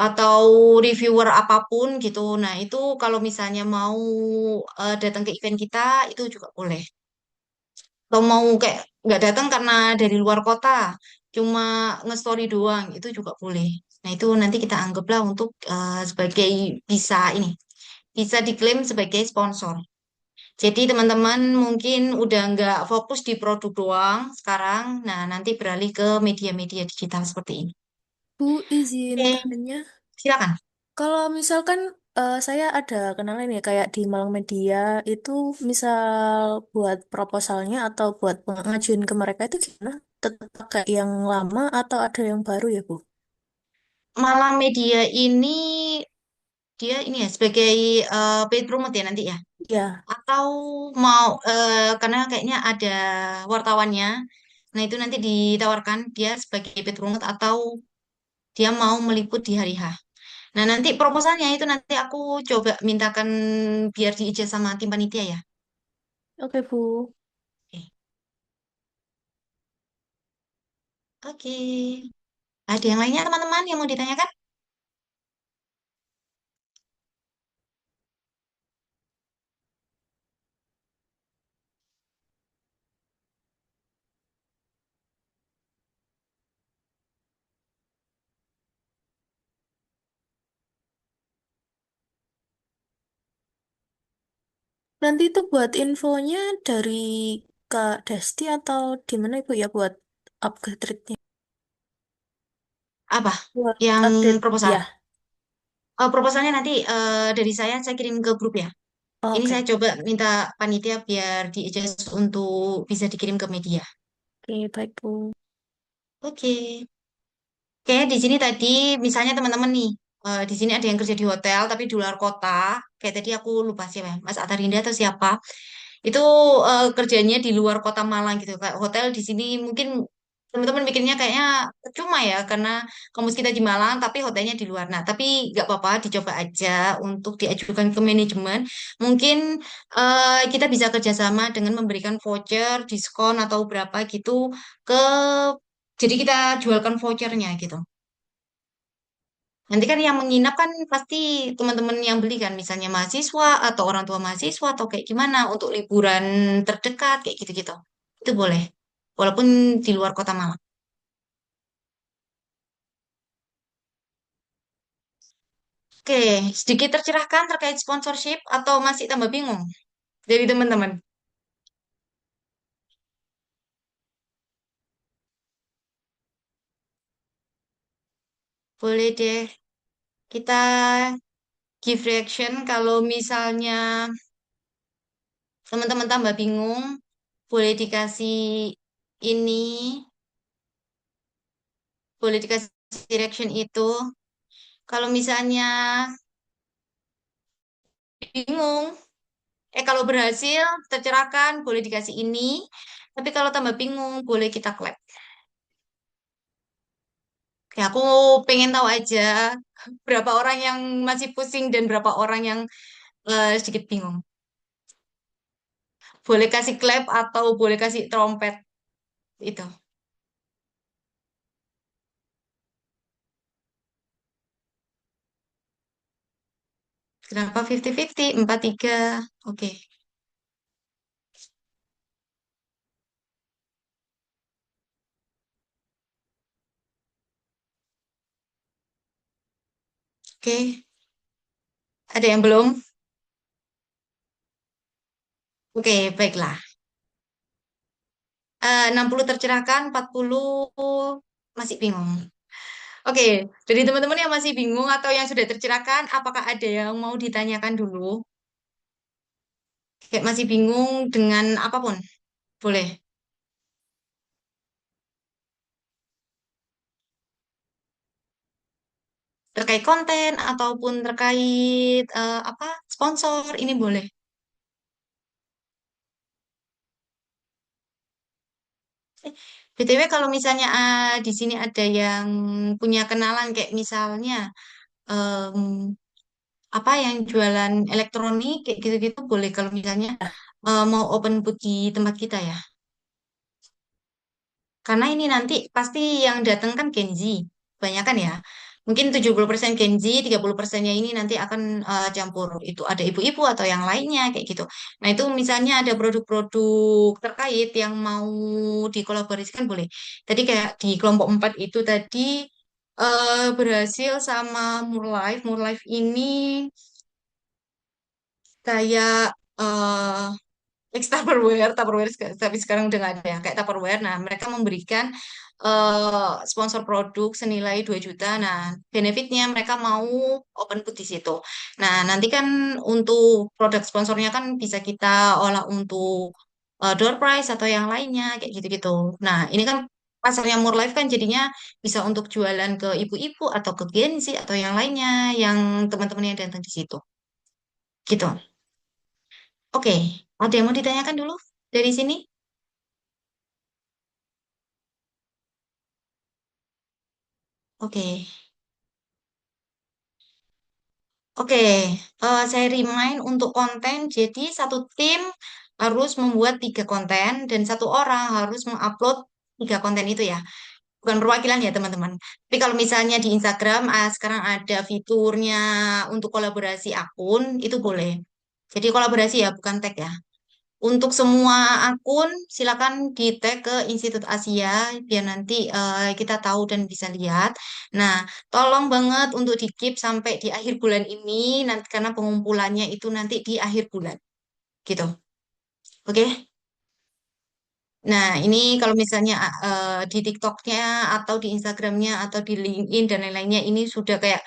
atau reviewer apapun gitu, nah itu kalau misalnya mau datang ke event kita, itu juga boleh. Atau mau kayak nggak datang karena dari luar kota, cuma nge-story doang, itu juga boleh. Nah, itu nanti kita anggaplah untuk sebagai bisa ini, bisa diklaim sebagai sponsor. Jadi teman-teman mungkin udah nggak fokus di produk doang sekarang. Nah, nanti beralih ke media-media digital seperti ini. Bu, izin Oke, tanya. silakan. Kalau misalkan saya ada kenalan ya kayak di Malang Media itu misal buat proposalnya atau buat ngajuin ke mereka itu gimana? Tetap pakai yang lama atau ada yang baru ya, Bu? Malang Media ini dia ini ya sebagai paid promote ya nanti ya. Ya. Atau mau karena kayaknya ada wartawannya. Nah, itu nanti ditawarkan dia sebagai paid promote atau dia mau meliput di hari H. Nah, nanti proposalnya itu nanti aku coba mintakan biar diijazah sama tim panitia ya. Oke, Bu. Oke. Oke. Ada yang lainnya teman-teman yang mau ditanyakan? Nanti itu buat infonya dari Kak Desti atau di mana Ibu ya buat upgrade-nya? Apa? Buat Yang update proposal? ya. Proposalnya nanti dari saya kirim ke grup ya. Oh, Ini oke. saya coba minta panitia biar di-adjust untuk bisa dikirim ke media. Oke, baik Bu. Oke. Kayak di sini tadi, misalnya teman-teman nih, di sini ada yang kerja di hotel tapi di luar kota. Kayak tadi aku lupa siapa ya, Mas Atarinda atau siapa. Itu kerjanya di luar kota Malang gitu. Kayak hotel di sini mungkin teman-teman mikirnya kayaknya cuma ya karena kampus kita di Malang tapi hotelnya di luar. Nah, tapi nggak apa-apa, dicoba aja untuk diajukan ke manajemen. Mungkin kita bisa kerjasama dengan memberikan voucher, diskon atau berapa gitu ke jadi kita jualkan vouchernya gitu. Nanti kan yang menginap kan pasti teman-teman yang beli kan, misalnya mahasiswa atau orang tua mahasiswa atau kayak gimana untuk liburan terdekat kayak gitu-gitu. Itu boleh, walaupun di luar kota Malang. Oke, sedikit tercerahkan terkait sponsorship atau masih tambah bingung dari teman-teman? Boleh deh, kita give reaction kalau misalnya teman-teman tambah bingung, boleh dikasih ini, boleh dikasih reaction itu. Kalau misalnya bingung, kalau berhasil, tercerahkan, boleh dikasih ini. Tapi kalau tambah bingung, boleh kita clap. Ya, aku pengen tahu aja berapa orang yang masih pusing dan berapa orang yang sedikit bingung. Boleh kasih clap atau boleh kasih trompet itu. Kenapa 50-50? 4-3. Oke. Oke. Ada yang belum? Oke, baiklah. 60 tercerahkan, 40 masih bingung. Oke, dari teman-teman yang masih bingung atau yang sudah tercerahkan, apakah ada yang mau ditanyakan dulu? Kayak masih bingung dengan apapun, boleh. Terkait konten ataupun terkait apa sponsor, ini boleh. BTW kalau misalnya di sini ada yang punya kenalan kayak misalnya em, apa yang jualan elektronik kayak gitu-gitu boleh kalau misalnya mau open booth di tempat kita ya. Karena ini nanti pasti yang datang kan Gen Z, kebanyakan ya. Mungkin 70% Gen Z, 30%-nya ini nanti akan campur. Itu ada ibu-ibu atau yang lainnya kayak gitu. Nah, itu misalnya ada produk-produk terkait yang mau dikolaborasikan boleh. Tadi kayak di kelompok 4 itu tadi berhasil sama Murlife. Murlife ini kayak Tupperware tapi sekarang udah nggak ada ya, kayak Tupperware. Nah, mereka memberikan sponsor produk senilai 2 juta. Nah, benefitnya mereka mau open booth di situ. Nah, nanti kan untuk produk sponsornya kan bisa kita olah untuk door prize atau yang lainnya, kayak gitu-gitu. Nah, ini kan pasarnya More Life kan jadinya bisa untuk jualan ke ibu-ibu atau ke Gen Z atau yang lainnya, yang teman-teman yang datang di situ. Gitu. Oke, ada yang mau ditanyakan dulu dari sini? Oke, oke. Saya remind untuk konten. Jadi satu tim harus membuat 3 konten dan satu orang harus mengupload 3 konten itu ya. Bukan perwakilan ya teman-teman. Tapi kalau misalnya di Instagram sekarang ada fiturnya untuk kolaborasi akun, itu boleh. Jadi kolaborasi ya, bukan tag ya. Untuk semua akun, silakan di-tag ke Institut Asia biar nanti kita tahu dan bisa lihat. Nah, tolong banget untuk di-keep sampai di akhir bulan ini, nanti karena pengumpulannya itu nanti di akhir bulan, gitu. Oke? Nah, ini kalau misalnya di TikToknya atau di Instagramnya atau di LinkedIn dan lain-lainnya ini sudah kayak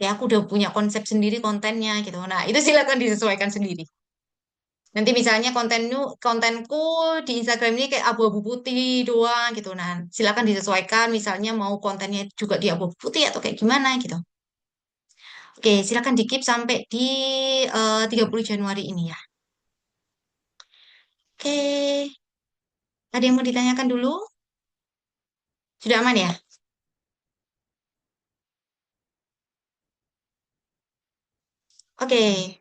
aku udah punya konsep sendiri kontennya gitu. Nah, itu silakan disesuaikan sendiri. Nanti misalnya kontenku di Instagram ini kayak abu-abu putih doang gitu. Nah, silakan disesuaikan misalnya mau kontennya juga di abu-abu putih atau kayak gimana gitu. Oke, silakan di-keep sampai di 30 Januari ini ya. Oke, ada yang mau ditanyakan dulu? Sudah aman ya? Oke,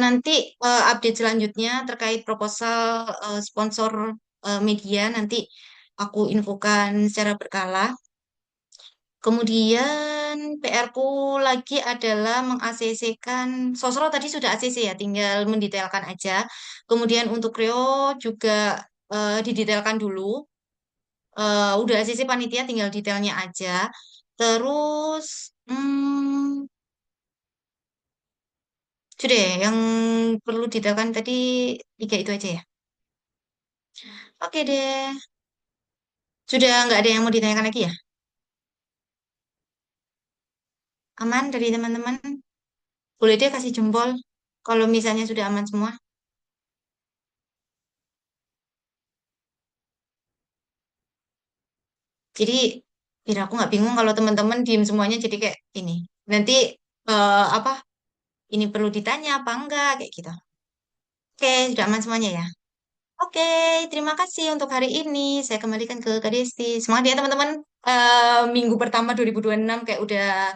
nanti update selanjutnya terkait proposal sponsor media nanti aku infokan secara berkala. Kemudian PR-ku lagi adalah meng-ACC-kan Sosro tadi sudah ACC ya, tinggal mendetailkan aja. Kemudian untuk Kreo juga didetailkan dulu. Udah ACC panitia tinggal detailnya aja. Terus sudah ya, yang perlu detailkan tadi 3 itu aja ya. Oke deh. Sudah nggak ada yang mau ditanyakan lagi ya? Aman dari teman-teman? Boleh deh kasih jempol kalau misalnya sudah aman semua. Jadi biar aku nggak bingung kalau teman-teman diem semuanya jadi kayak ini. Nanti apa? Ini perlu ditanya apa enggak kayak gitu. Oke, sudah aman semuanya ya. Oke, terima kasih untuk hari ini. Saya kembalikan ke Kak Desti. Semangat ya teman-teman. Minggu pertama 2026 kayak udah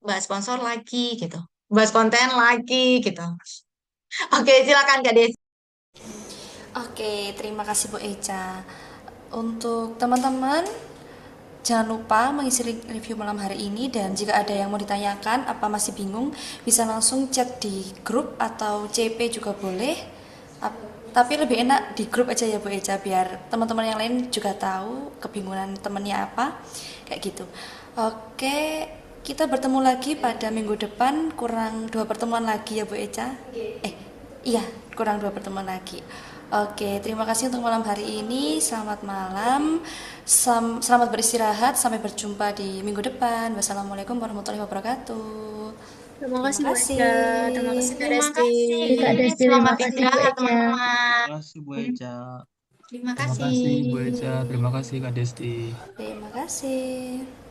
bahas sponsor lagi gitu. Bahas konten lagi gitu. Oke, silakan Kak Desti. Oke, terima kasih Bu Eca. Untuk teman-teman, jangan lupa mengisi review malam hari ini, dan jika ada yang mau ditanyakan apa masih bingung, bisa langsung chat di grup atau CP juga boleh. Tapi lebih enak di grup aja ya Bu Eca, biar teman-teman yang lain juga tahu kebingungan temennya apa, kayak gitu. Oke, kita bertemu lagi pada minggu depan, kurang 2 pertemuan lagi ya Bu Eca. Iya, kurang 2 pertemuan lagi. Oke, terima kasih untuk malam hari ini. Selamat malam. Selamat beristirahat. Sampai berjumpa di minggu depan. Wassalamualaikum warahmatullahi wabarakatuh. Terima Terima kasih Bu kasih. Eca. Terima kasih Kak Terima Desti. kasih. Kak Desti, terima Selamat kasih Bu istirahat Eca. teman-teman. Terima kasih Bu Eca. Terima Terima kasih. kasih Bu Eca. Terima kasih Kak Desti. Terima kasih.